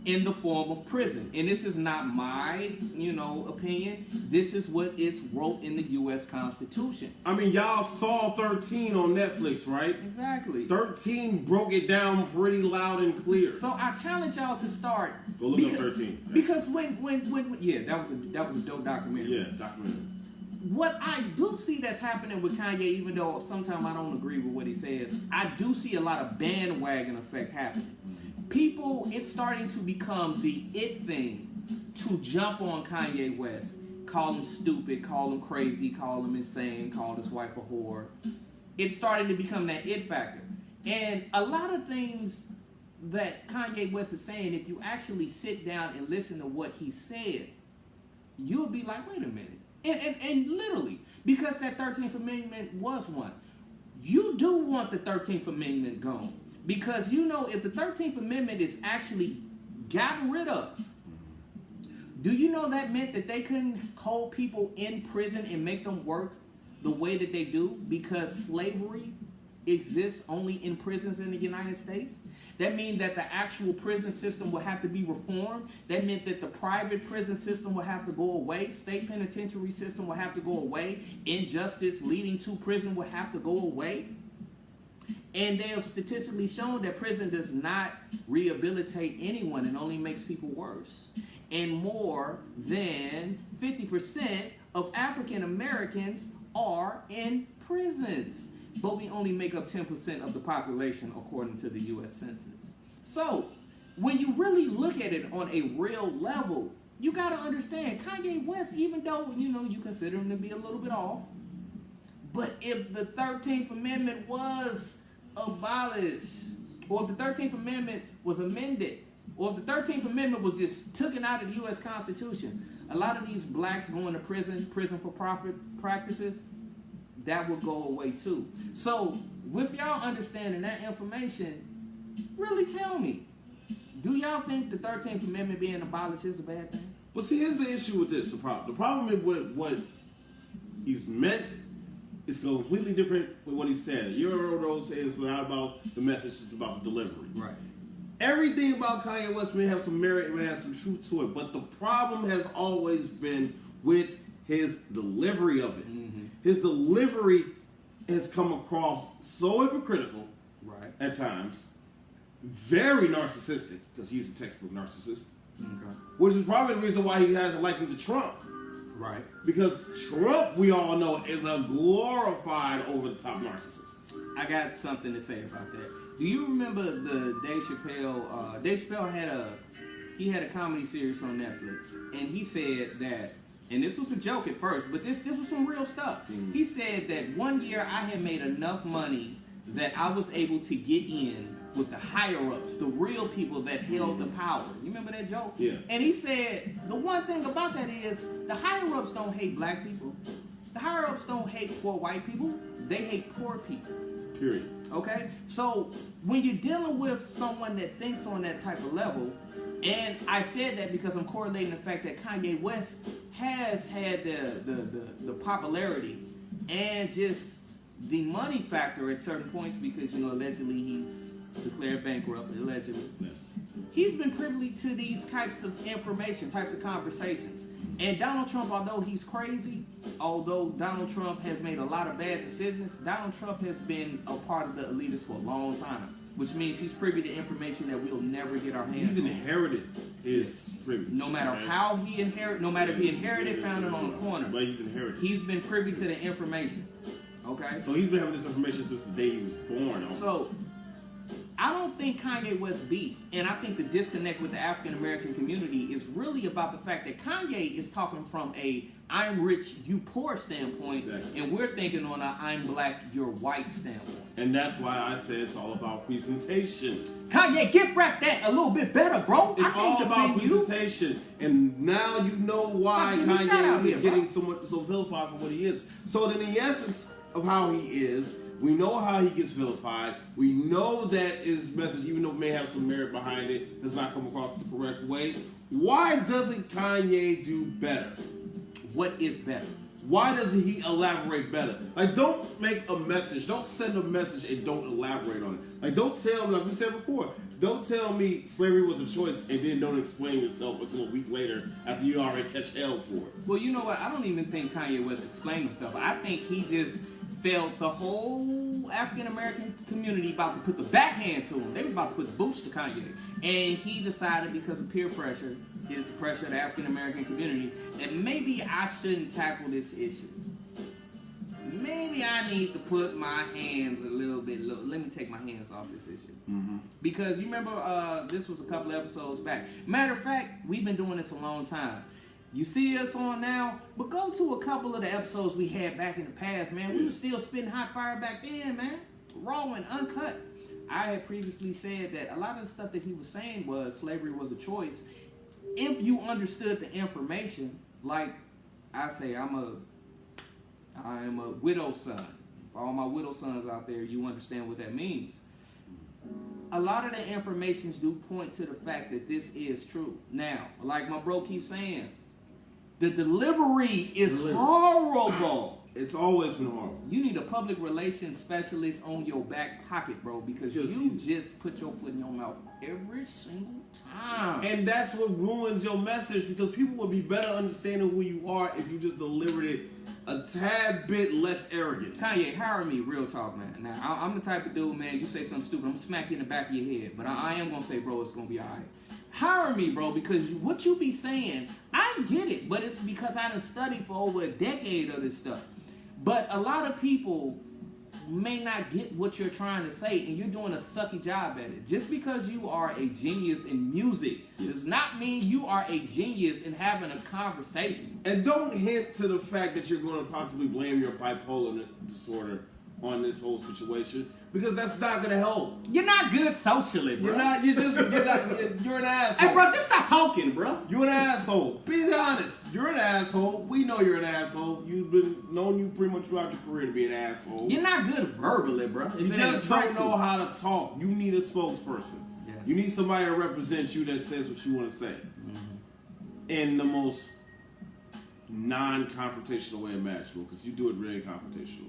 in the form of prison. And this is not my, opinion. This is what is wrote in the U.S. Constitution. I mean, y'all saw 13 on Netflix, right? Exactly. 13 broke it down pretty loud and clear. So I challenge y'all to start. Go look up 13. Because when that was a dope documentary. Yeah, documentary. What I do see that's happening with Kanye, even though sometimes I don't agree with what he says, I do see a lot of bandwagon effect happening. People, it's starting to become the it thing to jump on Kanye West, call him stupid, call him crazy, call him insane, call his wife a whore. It's starting to become that it factor. And a lot of things that Kanye West is saying, if you actually sit down and listen to what he said, you'll be like, wait a minute. And literally, because that 13th Amendment was one, you do want the 13th Amendment gone. Because if the 13th Amendment is actually gotten rid of, do you know that meant that they couldn't hold people in prison and make them work the way that they do because slavery exists only in prisons in the United States? That means that the actual prison system will have to be reformed. That meant that the private prison system will have to go away. State penitentiary system will have to go away. Injustice leading to prison will have to go away. And they have statistically shown that prison does not rehabilitate anyone and only makes people worse. And more than 50% of African Americans are in prisons. But we only make up 10% of the population according to the U.S. Census. So, when you really look at it on a real level, you got to understand Kanye West, even though, you consider him to be a little bit off, but if the 13th Amendment was abolished, or if the 13th Amendment was amended or if the 13th Amendment was just taken out of the U.S. Constitution, a lot of these blacks going to prison for profit practices, that would go away too. So, with y'all understanding that information, really tell me, do y'all think the 13th Amendment being abolished is a bad thing? But see, here's the issue with this. The problem with what he's meant is completely different with what he said. A year ago said it's not about the message, it's about the delivery. Right. Everything about Kanye West may have some merit, it may have some truth to it, but the problem has always been with his delivery of it. Mm-hmm. His delivery has come across so hypocritical, right, at times, very narcissistic, because he's a textbook narcissist, okay, which is probably the reason why he has a liking to Trump. Right. Because Trump, we all know, is a glorified over-the-top narcissist. I got something to say about that. Do you remember the Dave Chappelle? Dave Chappelle had a comedy series on Netflix, and he said that, and this was a joke at first, but this was some real stuff. Mm. He said that one year I had made enough money that I was able to get in with the higher-ups, the real people that held the power. You remember that joke? Yeah. And he said, the one thing about that is, the higher-ups don't hate black people. The higher-ups don't hate poor white people. They hate poor people. Period. Okay? So, when you're dealing with someone that thinks on that type of level, and I said that because I'm correlating the fact that Kanye West has had the popularity and just the money factor at certain points because, allegedly he's declared bankrupt, allegedly. Yeah. He's been privy to these types of information, types of conversations. And Donald Trump, although Donald Trump has made a lot of bad decisions, Donald Trump has been a part of the elitists for a long time, which means he's privy to information that we'll never get our hands on. He's inherited his privilege. No matter how he inherited, no matter if he inherited, found it on the corner. But he's inherited. He's been privy to the information. Okay? So he's been having this information since the day he was born. So, I don't think Kanye West beef, and I think the disconnect with the African American community is really about the fact that Kanye is talking from a I'm rich, you poor standpoint, exactly, and we're thinking on a I'm black, you're white standpoint. And that's why I said it's all about presentation. Kanye, gift wrap that a little bit better, bro. It's all about presentation. And now you know why Kanye is getting so vilified for what he is. So then the essence of how he is, we know how he gets vilified. We know that his message, even though it may have some merit behind it, does not come across the correct way. Why doesn't Kanye do better? What is better? Why doesn't he elaborate better? Like, don't make a message. Don't send a message and don't elaborate on it. Like, don't tell me, like we said before, don't tell me slavery was a choice and then don't explain yourself until a week later after you already catch hell for it. Well, you know what? I don't even think Kanye West explained himself. I think he just felt the whole African American community about to put the backhand to him. They were about to put the boots to Kanye. And he decided, because of peer pressure, the pressure of the African American community, that maybe I shouldn't tackle this issue. Maybe I need to put my hands a little bit low. Let me take my hands off this issue. Mm-hmm. Because you remember, this was a couple episodes back. Matter of fact, we've been doing this a long time. You see us on now, but go to a couple of the episodes we had back in the past, man. We were still spitting hot fire back then, man. Raw and uncut. I had previously said that a lot of the stuff that he was saying was slavery was a choice. If you understood the information, like I say, I am a widow's son. For all my widow sons out there, you understand what that means. A lot of the informations do point to the fact that this is true. Now, like my bro keeps saying, the delivery is horrible. It's always been horrible. You need a public relations specialist on your back pocket, bro, because you just put your foot in your mouth every single time. And that's what ruins your message, because people would be better understanding who you are if you just delivered it a tad bit less arrogant. Kanye, hire me, real talk, man. Now, I'm the type of dude, man, you say something stupid, I'm going to smack you in the back of your head. But I am going to say, bro, it's going to be all right. Hire me, bro, because what you be saying, I get it, but it's because I done studied for over a decade of this stuff. But a lot of people may not get what you're trying to say, and you're doing a sucky job at it. Just because you are a genius in music does not mean you are a genius in having a conversation. And don't hint to the fact that you're going to possibly blame your bipolar disorder on this whole situation, Because that's not gonna help. You're not good socially, bro. You're not. You're an asshole. Hey, bro, just stop talking, bro. You're an asshole. Be honest. You're an asshole. We know you're an asshole. You've been known you pretty much throughout your career to be an asshole. You're not good verbally, bro. You just don't know how to talk. You need a spokesperson. Yes. You need somebody to represent you that says what you want to say in the most non-confrontational way imaginable, because you do it really confrontationally.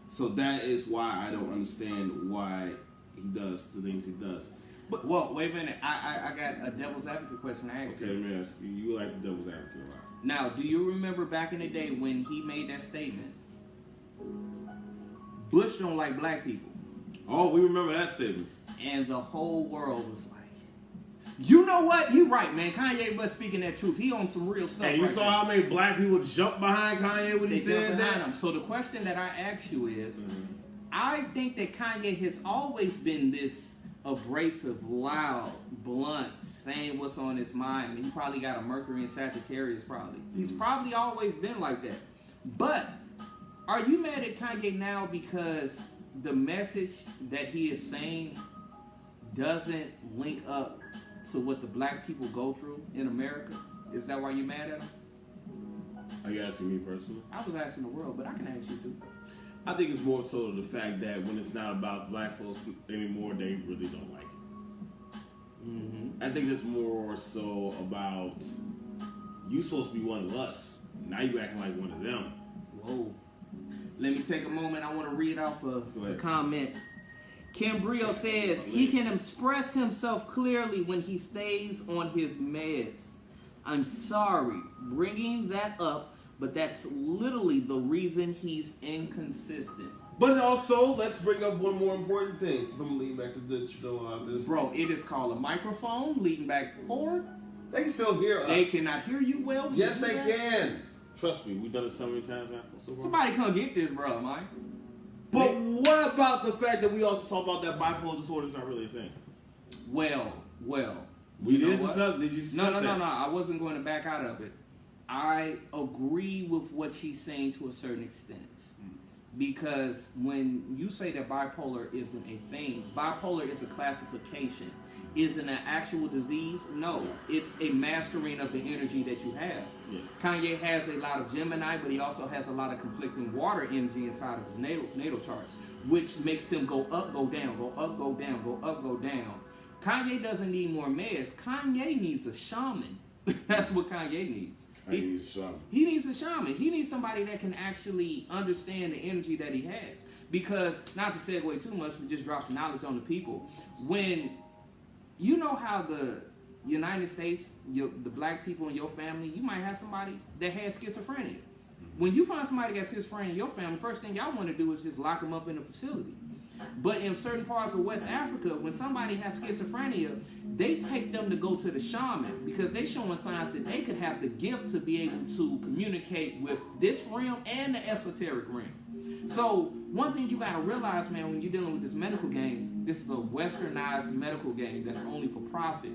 So that is why I don't understand why he does the things he does. But well, wait a minute. I got a devil's advocate question to ask you. Okay, let me ask you. You like the devil's advocate a lot. Now, do you remember back in the day when he made that statement? Bush don't like black people. Oh, we remember that statement. And the whole world was like, you know what? You right, man. Kanye West speaking that truth. He on some real stuff. And you saw how many black people jumped behind Kanye when he said that? Him. So the question that I ask you is, I think that Kanye has always been this abrasive, loud, blunt, saying what's on his mind. He probably got a Mercury and Sagittarius, probably. He's probably always been like that. But are you mad at Kanye now because the message that he is saying doesn't link up to what the black people go through in America? Is that why you're mad at him? Are you asking me personally? I was asking the world, but I can ask you too. I think it's more so the fact that when it's not about black folks anymore, they really don't like it. I think it's more so about you supposed to be one of us. Now you acting like one of them. Whoa. Let me take a moment. I want to read off a comment. Kim Brio says, he can express himself clearly when he stays on his meds. I'm sorry bringing that up, but that's literally the reason he's inconsistent. But also, let's bring up one more important thing. So I'm leaning back a bit, you know how this. Bro, it is called a microphone, leading back forward. They can still hear us. They cannot hear you well. Yes, they can. Trust me, we've done it so many times now. Somebody come get this, bro, Mike. But what about the fact that we also talk about that bipolar disorder is not really a thing? Well. We did discuss. Did you discuss that? No. I wasn't going to back out of it. I agree with what she's saying to a certain extent. Because when you say that bipolar isn't a thing, bipolar is a classification. Is it an actual disease? No. It's a mastering of the energy that you have. Yeah. Kanye has a lot of Gemini, but he also has a lot of conflicting water energy inside of his natal charts, which makes him go up, go down, go up, go down, go up, go down. Kanye doesn't need more meds. Kanye needs a shaman. That's what Kanye needs. He needs a shaman. He needs somebody that can actually understand the energy that he has. Because, not to segue too much, but just drop some knowledge on the people. When you know how the United States, the black people in your family, you might have somebody that has schizophrenia. When you find somebody that has schizophrenia in your family, first thing y'all want to do is just lock them up in a facility. But in certain parts of West Africa, when somebody has schizophrenia, they take them to go to the shaman because they're showing signs that they could have the gift to be able to communicate with this realm and the esoteric realm. So one thing you got to realize, man, when you're dealing with this medical game, this is a westernized medical game that's only for profit.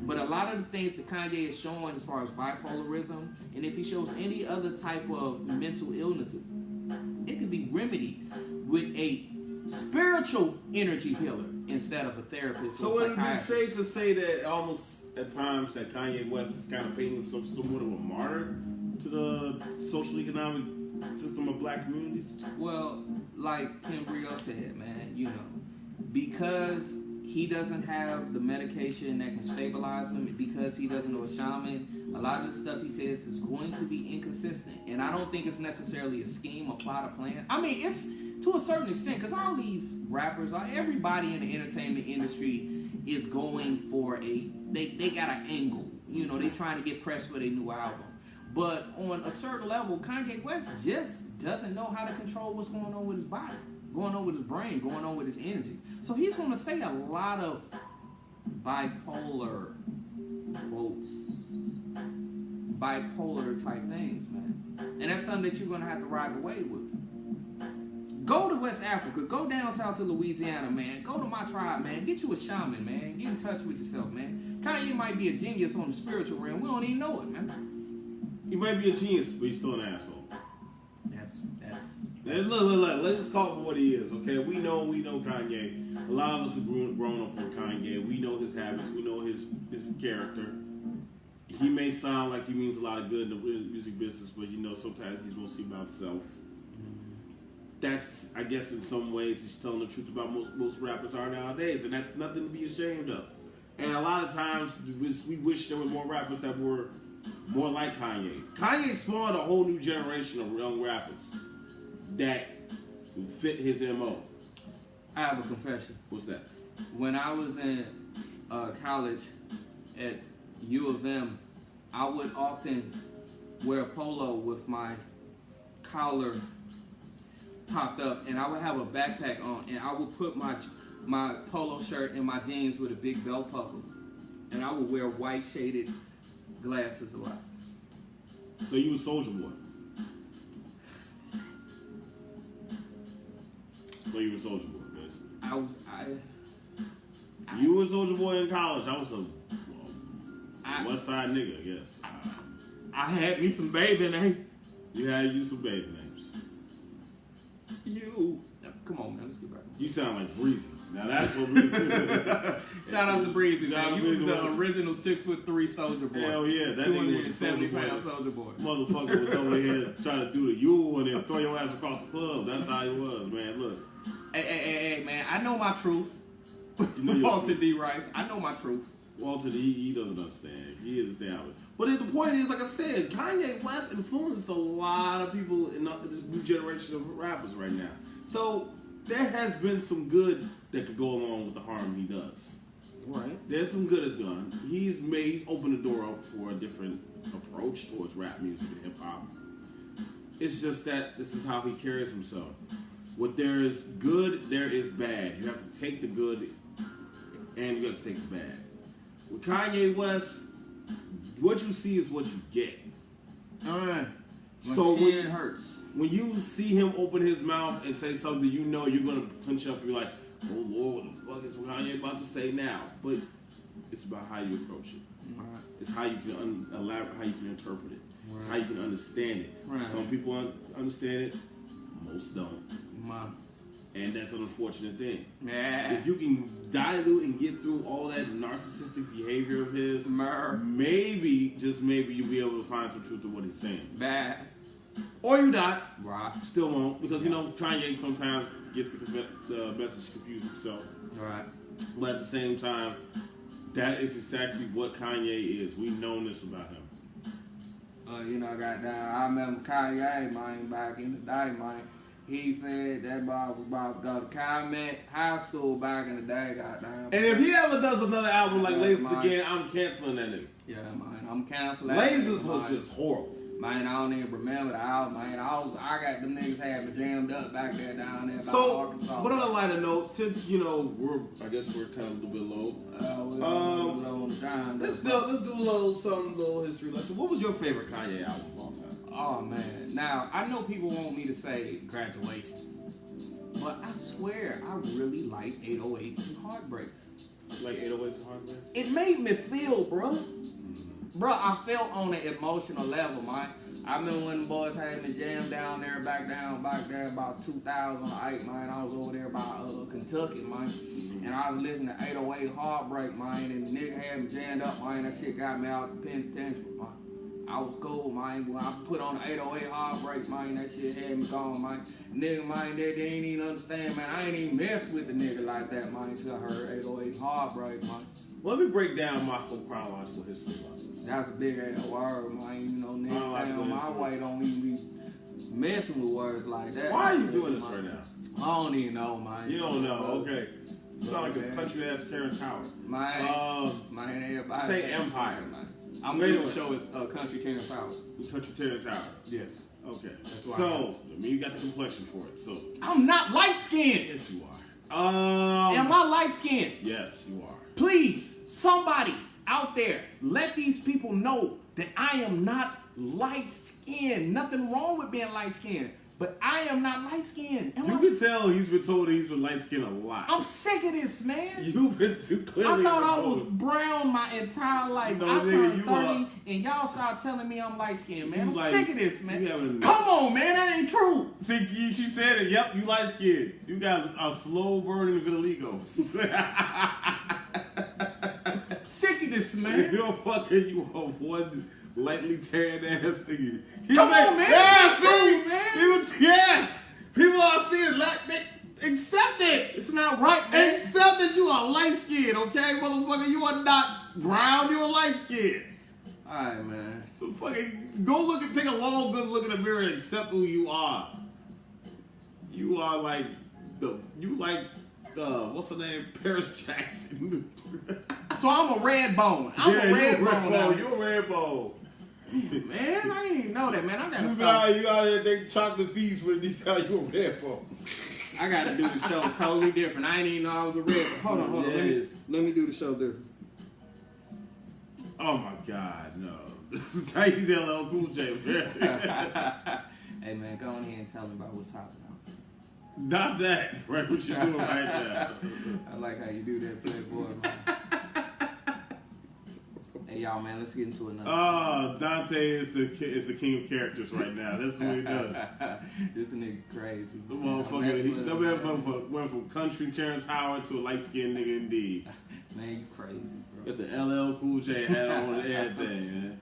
But a lot of the things that Kanye is showing as far as bipolarism, and if he shows any other type of mental illnesses, it could be remedied with a spiritual energy healer instead of a therapist. So would it be safe to say that almost at times that Kanye West is kind of painting himself somewhat of a martyr to the social economic system of black communities? Well, like Kim Brio said, man, you know, because he doesn't have the medication that can stabilize him, because he doesn't know a shaman, a lot of the stuff he says is going to be inconsistent. And I don't think it's necessarily a scheme, a plot, a plan. I mean, it's to a certain extent, because all these rappers, everybody in the entertainment industry is going for they got an angle. You know, they trying to get press for their new album. But on a certain level, Kanye West just doesn't know how to control what's going on with his body, going on with his brain, going on with his energy. So he's going to say a lot of bipolar quotes, bipolar type things, man. And that's something that you're going to have to ride the wave with. Go to West Africa. Go down south to Louisiana, man. Go to my tribe, man. Get you a shaman, man. Get in touch with yourself, man. Kanye might be a genius on the spiritual realm. We don't even know it, man. He might be a genius, but he's still an asshole. That's Look, let's just call it for what he is, okay? We know Kanye. A lot of us have grown up on Kanye. We know his habits. We know his character. He may sound like he means a lot of good in the music business, but sometimes he's mostly about himself. That's, I guess, in some ways, he's telling the truth about most rappers are nowadays, and that's nothing to be ashamed of. And a lot of times, we wish there were more rappers that were more like Kanye. Kanye spawned a whole new generation of young rappers that fit his MO. I have a confession. What's that? When I was in college at U of M, I would often wear a polo with my collar popped up, and I would have a backpack on, and I would put my polo shirt and my jeans with a big belt buckle, and I would wear white shaded glasses a lot. So you were Soulja Boy. You were Soulja Boy, basically. You were Soulja Boy in college. I was a West Side nigga, I guess. I had me some bathing names. You had you some bathing names. Come on, man. Let's get back. You sound like Breezy. Now that's what Breezy is. Shout out to Breezy, man. You was the original 6'3" Soulja Boy. Hell yeah, that nigga was a 270-pound Soulja Boy. Motherfucker was over here trying to do the Yule and then throw your ass across the club. That's how he was, man. Look. Hey, man. I know my truth. Walter D. Rice. I know my truth. Walter D. He doesn't understand. He understands. But the point is, like I said, Kanye West influenced a lot of people in this new generation of rappers right now. So there has been some good that could go along with the harm he does. Right. There's some good that's done. He's opened the door up for a different approach towards rap music and hip hop. It's just that this is how he carries himself. What there is good, there is bad. You have to take the good and you have to take the bad. With Kanye West, what you see is what you get. So it hurts. When you see him open his mouth and say something you're going to punch up and be like, oh Lord, what the fuck is Kanye about to say now? But it's about how you approach it. Right. It's how you can elaborate, how you can interpret it. Right. It's how you can understand it. Right. Some people understand it, most don't. And that's an unfortunate thing. If you can dilute and get through all that narcissistic behavior of his, maybe, just maybe, you'll be able to find some truth to what he's saying. Or you not. Right. Still won't. Because, Kanye sometimes gets the message confused himself. Right. But at the same time, that is exactly what Kanye is. We've known this about him. I remember Kanye, man, back in the day, man. He said that boy was about to go to Calumet High School back in the day, goddamn. And if he ever does another album like Lasers again, I'm canceling that nigga. Yeah, man, I'm canceling. Lasers was just horrible. Man, I don't even remember the album, man. I got them niggas had me jammed up back there down there by Arkansas. But on a lighter note, since I guess we're kind of a little bit low. Low on the time. Let's do a little history lesson. What was your favorite Kanye album of all time? Oh man, now I know people want me to say Graduation, but I swear I really like 808s and Heartbreaks. Like 808s and Heartbreaks? It made me feel, bro. Bro, I felt on an emotional level, man. I remember when the boys had me jammed down there, back there about 2008, man. I was over there by Kentucky, man. And I was listening to 808 Heartbreak, man. And the nigga had me jammed up, man. That shit got me out the penitentiary, man. I was cool, man. When I put on the 808 Heartbreak, man, that shit had me gone, man. Nigga, man, they ain't even understand, man. I ain't even messed with the nigga like that, man, until I heard 808 Heartbreak, man. Let me break down my full chronological history about this. That's a big ass word, man. Niggas stay on my way don't even be messing with words like that. Why are you doing this right now? I don't even know, man. You don't know, okay. You sound like a country ass Terrence Howard. Man, everybody. Say Empire. Man. I'm going to show it's Country Terrence Howard. Country Terrence Howard. Yes. Okay. So, you got the complexion for it. So I'm not light skinned. Yes, you are. Am I light skinned? Yes, you are. Please, somebody out there, let these people know that I am not light skinned. Nothing wrong with being light skinned. But I am not light skinned. You can tell he's been told that he's been light skinned a lot. I'm sick of this, man. You've been too clearly. I thought I told. was brown my entire life. No, I nigga, turned you 30 and y'all start telling me I'm light skinned, man. I'm like- sick of this, man. you having- Come on, man. That ain't true. See, she said it. Yep, you light skinned. You got a slow burning vitiligo. Sick of this, man. You're fucking you a one lightly tan ass nigga. He Come said, on, man. Yeah, That's see, true, man. he was, yes. People are seeing like they accept it. It's not right, man. Accept that you are light skinned, okay, motherfucker. You are not brown. You are light skinned. All right, man. So fucking go look and take a long, good look in the mirror and accept who you are. You are like what's her name? Paris Jackson. So I'm a red bone. I'm a red bone now. You're a red bone. Man, I didn't even know that, man. I gotta You stop. got to take chocolate feast when you tell you a red bone. I gotta do the show totally different. I didn't even know I was a red bone. Hold on. Yeah. Let me do the show different. Oh my God, no. This is how you say LL Cool J, man. Hey, man, go on here and tell me about what's happening. Not that, right? What you doing right now? I like how you do that, Playboy, man. Hey, y'all, man, let's get into another. Dante is the king of characters right now. That's what he does. This nigga crazy. The motherfucker, that man went from country Terrence Howard to a light skinned nigga indeed. Man, you crazy, bro. Got the LL Cool J hat on and everything, man.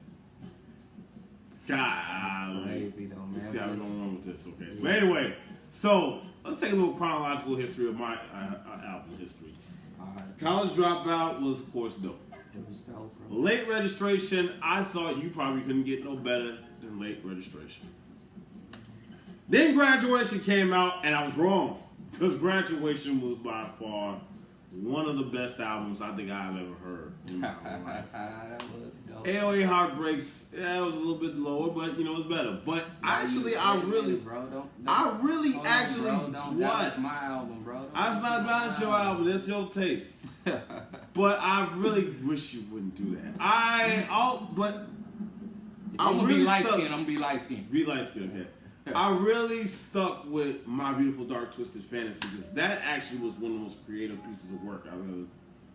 God, That's crazy though, man. let's see how we're going on with this, okay? Yeah. But anyway, so let's take a little chronological history of my album history. All right. College Dropout was, of course, dope. It was dope, bro. Late Registration, I thought you probably couldn't get no better than Late Registration. Then Graduation came out, and I was wrong. Because Graduation was by far one of the best albums I think I've ever heard in my life. That was dope. AOA Heartbreaks, yeah, it was a little bit lower, but you know, it's better. But actually, I really That's my album, bro. That's not your album, that's your taste. But I really wish you wouldn't do that. I'm gonna be light skinned. I'm gonna be light skinned. Be light skinned, yeah. I really stuck with My Beautiful Dark Twisted Fantasy because that actually was one of the most creative pieces of work I've ever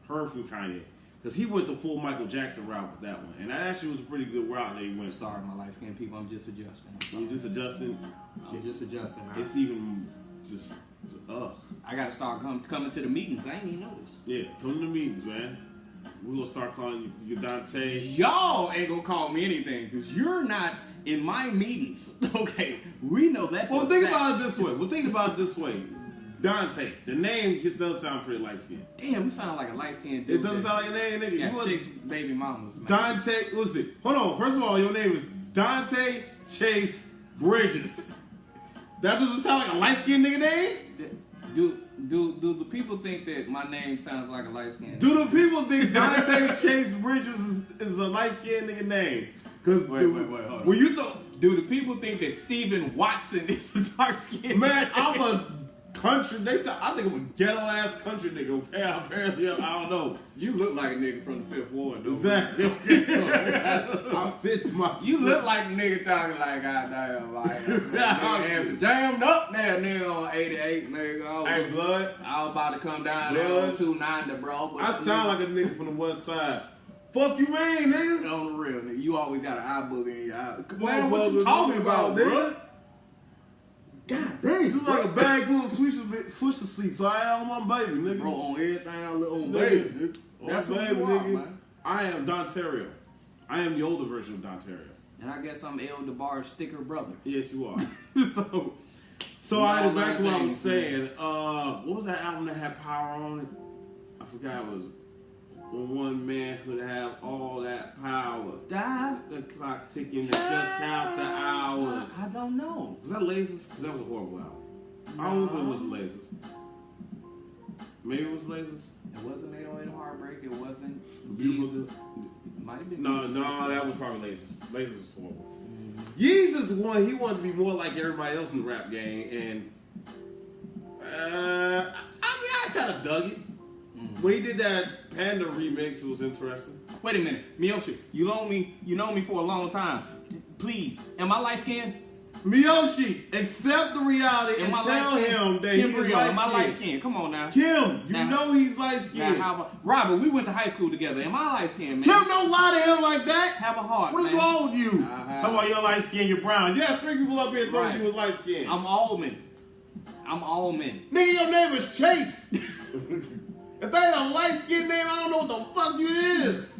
heard from Kanye. Because he went the full Michael Jackson route with that one. And that actually was a pretty good route that he went. Sorry, my light skinned people. I'm just adjusting. You're just adjusting? I'm just adjusting, man. It's even just, I gotta start coming to the meetings. I ain't even noticed. Yeah, come to the meetings, man. We're gonna start calling you Dante. Y'all ain't gonna call me anything because you're not in my meetings. Okay, we know that. Well, think about it this way. Dante, the name just does sound pretty light skinned. Damn, you sound like a light skinned dude. It doesn't sound like a name, nigga. You got 6 baby mamas, man. Dante, listen, hold on. First of all, your name is Dante Chase Bridges. That doesn't sound like a light skinned nigga name? Do the people think that my name sounds like a light skinned? Do the people think Dante Chase Bridges is a light skinned nigga name? Because wait, hold on. When you thought, do the people think that Stephen Watson is a dark skinned? Man, I'm a country. They said I think I'm a ghetto ass country nigga. Okay, apparently I don't know. You look like a nigga from the 5th Ward, though. Exactly. I fit my. You look like a nigga talking like goddamn, like nigga had me jammed up there, nigga on 88, nigga. Hey, blood. I was about to come down there on 290, bro. But I sound like a nigga from the west side. Fuck you mean, nigga? On the real, nigga. You always got an eye booger in your eye. Man, what you talking about, nigga? God damn. You like a bag full of Swisher seats, so I am on baby, nigga. Bro, on everything I look on baby, nigga. That's what baby, you are, man. I am Dontario. I am the older version of Dontario. And I guess I'm El DeBar's sticker brother. Yes, you are. So I had back to what I was saying. What was that album that had power on it? I forgot it was when one man could have all that power. The clock ticking, just count the hours. I don't know. Was that Lasers? Because that was a horrible album. I don't know if it was Lasers. Maybe it was Lasers. It wasn't 808 Heartbreak. It wasn't Beautiful. Yeezus. It might have been. No, that was probably Lasers. Lasers was horrible. Yeezus won. He wanted to be more like everybody else in the rap game, and I kind of dug it. When he did that Panda remix, it was interesting. Wait a minute, Miyoshi, you know me for a long time. Please, am I light skinned? Miyoshi, accept the reality and tell him that Kim he is Brio, am I light light-skinned. skinned? Come on now. Kim, you Now- know he's Now, light-skinned. how about, Robert, we went to high school together. Am I light skinned, man? Kim, don't lie to him like that. Have a heart, What is man. wrong with you? Uh-huh. Talking about you're light-skinned, you're brown. You had 3 people up here told Right. you was light-skinned. I'm almond. I'm almond. Nigga, your name is Chase. If that ain't a light-skinned name, I don't know what the fuck you is.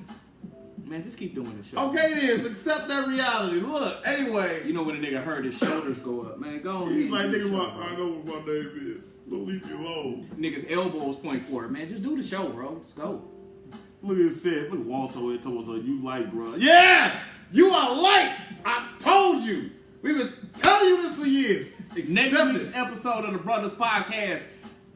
Man, just keep doing the show. Okay, it is. Accept that reality. Look, anyway. You know when a nigga heard his shoulders go up, man. Go on. He's like, do the nigga, show, bro. I know what my name is. Don't leave me alone. Niggas elbows point forward, man. Just do the show, bro. Let's go. Look at this. Look at Walter over here told us, you light, bro. Yeah! You are light! I told you! We've been telling you this for years. Next Accept week's it. episode of the Bruthas podcast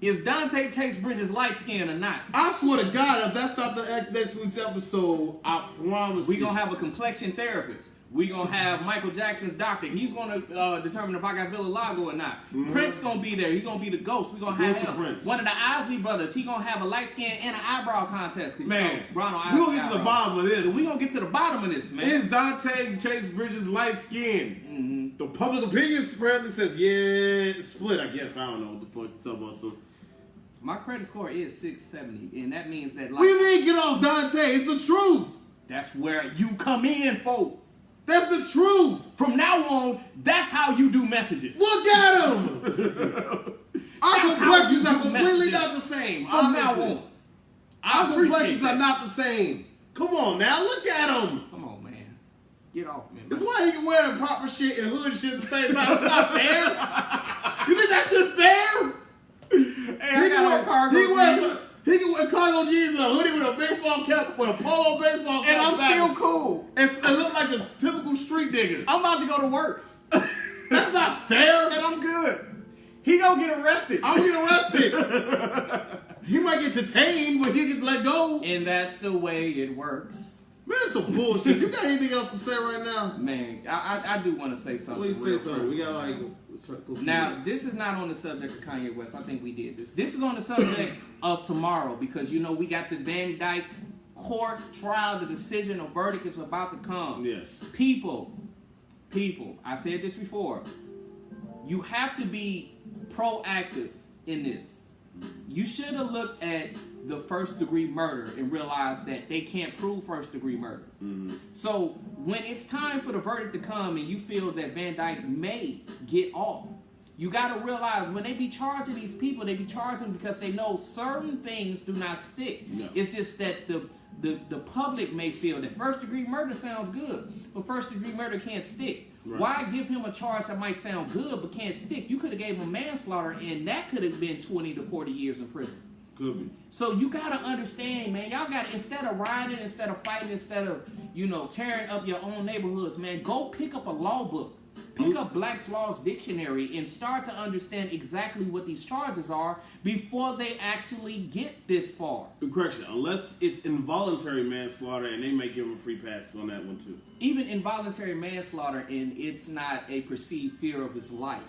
is Dante Chase Bridges light skinned or not? I swear to God, if that's not the next week's episode, I promise We you. gonna have a complexion therapist. We gonna have Michael Jackson's doctor. He's gonna determine if I got vitiligo or not. Prince gonna be there. He gonna be the ghost. We gonna have Who's the him. Prince? One of the Isley brothers. He gonna have a light skin and an eyebrow contest. 'Cause, Man, you know, Ronald we gonna get to the eyebrow. bottom of this. We gonna get to the bottom of this, man. Is Dante Chase Bridges light skinned? The public opinion apparently says, yeah, it's split, I guess. I don't know what the fuck you're talking about. So, My credit score is 670, and that means that what do you mean get off Dante? It's the truth. that's where you come in, folks. That's the truth. From now on, that's how you do messages. Look at him. Our That's how complexions you are do completely messages. not the same. From now Honestly. on. Our I appreciate complexions that. are not the same. Come on now, look at him. Come on, man. Get off me, man. That's why he can wear the proper shit and hood shit at the same time. It's not fair. You think that shit fair? Hey, I got on cargo jeans, He can wear cargo jeans and a hoodie with a baseball cap, with a polo baseball cap. and I'm back. still cool. And look like a typical street nigga. I'm about to go to work, That's not fair. and I'm good. He gonna get arrested. I'll get arrested. He might get detained, but he get let go. And that's the way it works. Man, that's some bullshit. You got anything else to say right now? Man, I do want to say something. Please say real something. quick. We got like... Now, this is not on the subject of Kanye West. I think we did this. This is on the subject of tomorrow because, you know, we got the Van Dyke court trial. The decision or verdict is about to come. Yes. People, I said this before. You have to be proactive in this. You should have looked at the first degree murder and realized that they can't prove first degree murder. So when it's time for the verdict to come and you feel that Van Dyke may get off, you got to realize when they be charging these people, they be charging because they know certain things do not stick. No. It's just that the public may feel that first degree murder sounds good, but first degree murder can't stick. Right. Why give him a charge that might sound good but can't stick? You could have gave him manslaughter and that could have been 20 to 40 years in prison. Could be. So you gotta understand, man. Y'all gotta, instead of rioting, instead of fighting, instead of, you know, tearing up your own neighborhoods, man, go pick up a law book. Pick up Black's Law's Dictionary and start to understand exactly what these charges are before they actually get this far. Good correction. Unless it's involuntary manslaughter and they may give him a free pass on that one too. Even involuntary manslaughter, and it's not a perceived fear of his life.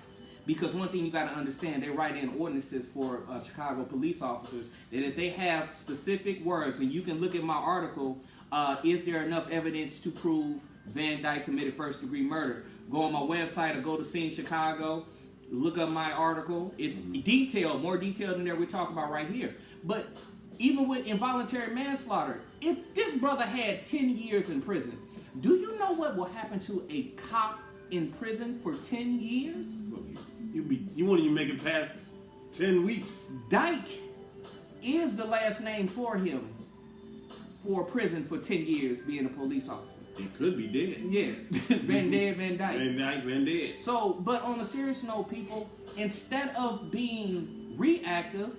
Because one thing you got to understand, they write in ordinances for Chicago police officers that if they have specific words, and you can look at my article, is there enough evidence to prove Van Dyke committed first degree murder? Go on my website or go to Scene Chicago, look up my article. It's detailed, more detailed than that we're talking about right here. But even with involuntary manslaughter, if this brother had 10 years in prison, do you know what will happen to a cop in prison for 10 years? You won't even make it past 10 weeks. Dyke is the last name for him for prison for 10 years being a police officer. He could be dead. Yeah, Van Dyke. Van Dyke, Van dead. So, but on a serious note, people, instead of being reactive,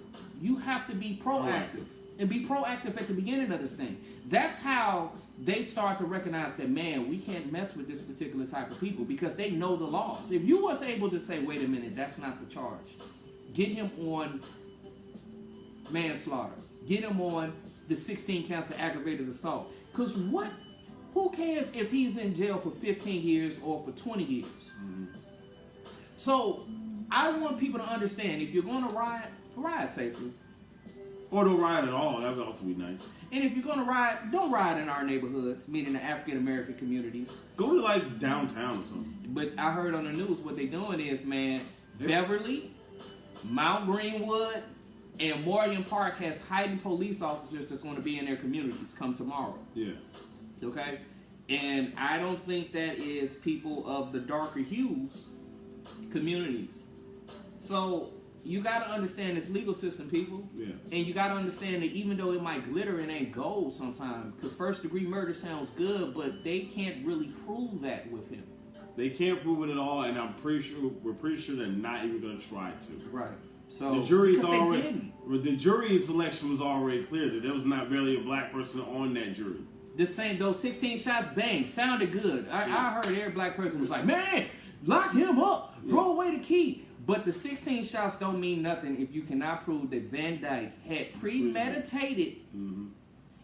you have to be proactive. And be proactive at the beginning of this thing. That's how they start to recognize that, man, we can't mess with this particular type of people because they know the laws. If you was able to say, wait a minute, that's not the charge. Get him on manslaughter. Get him on the 16 counts of aggravated assault. Because who cares if he's in jail for 15 years or for 20 years? So I want people to understand, if you're going to riot safely. Or don't riot at all. That would also be nice. And if you're gonna riot, don't riot in our neighborhoods, meaning the African American communities. Go to like downtown or something. But I heard on the news what they doing is, man, Beverly, Mount Greenwood, and Moreland Park has heightened police officers that's going to be in their communities come tomorrow. Yeah. Okay? And I don't think that is people of the darker hues communities. So you got to understand this legal system, people. Yeah. And you got to understand that even though it might glitter, it ain't gold sometimes. Because first degree murder sounds good, but they can't really prove that with him. They can't prove it at all, and we're pretty sure they're not even going to try to. Right. So the jury selection was already clear that there was not barely a black person on that jury. Those 16 shots, bang, sounded good. I heard every black person was like, man, lock him up, throw away the key. But the 16 shots don't mean nothing if you cannot prove that Van Dyke had premeditated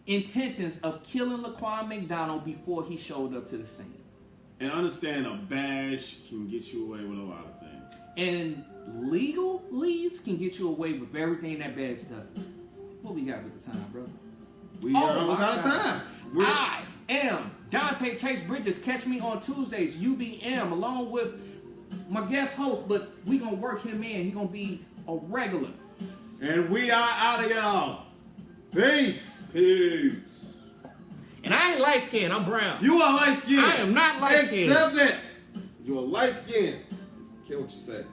intentions of killing Laquan McDonald before he showed up to the scene. And understand, a badge can get you away with a lot of things. And legal leads can get you away with everything that badge does. What we got with the time, brother? We are almost out of time. I am Dante Chase Bridges. Catch me on Tuesdays, UBM, along with my guest host, but we gonna work him in. He gonna be a regular. And we are out of y'all. Peace. Peace. And I ain't light skinned, I'm brown. You are light skinned. I am not light skinned. Accept it. You are light skinned. Care what you say.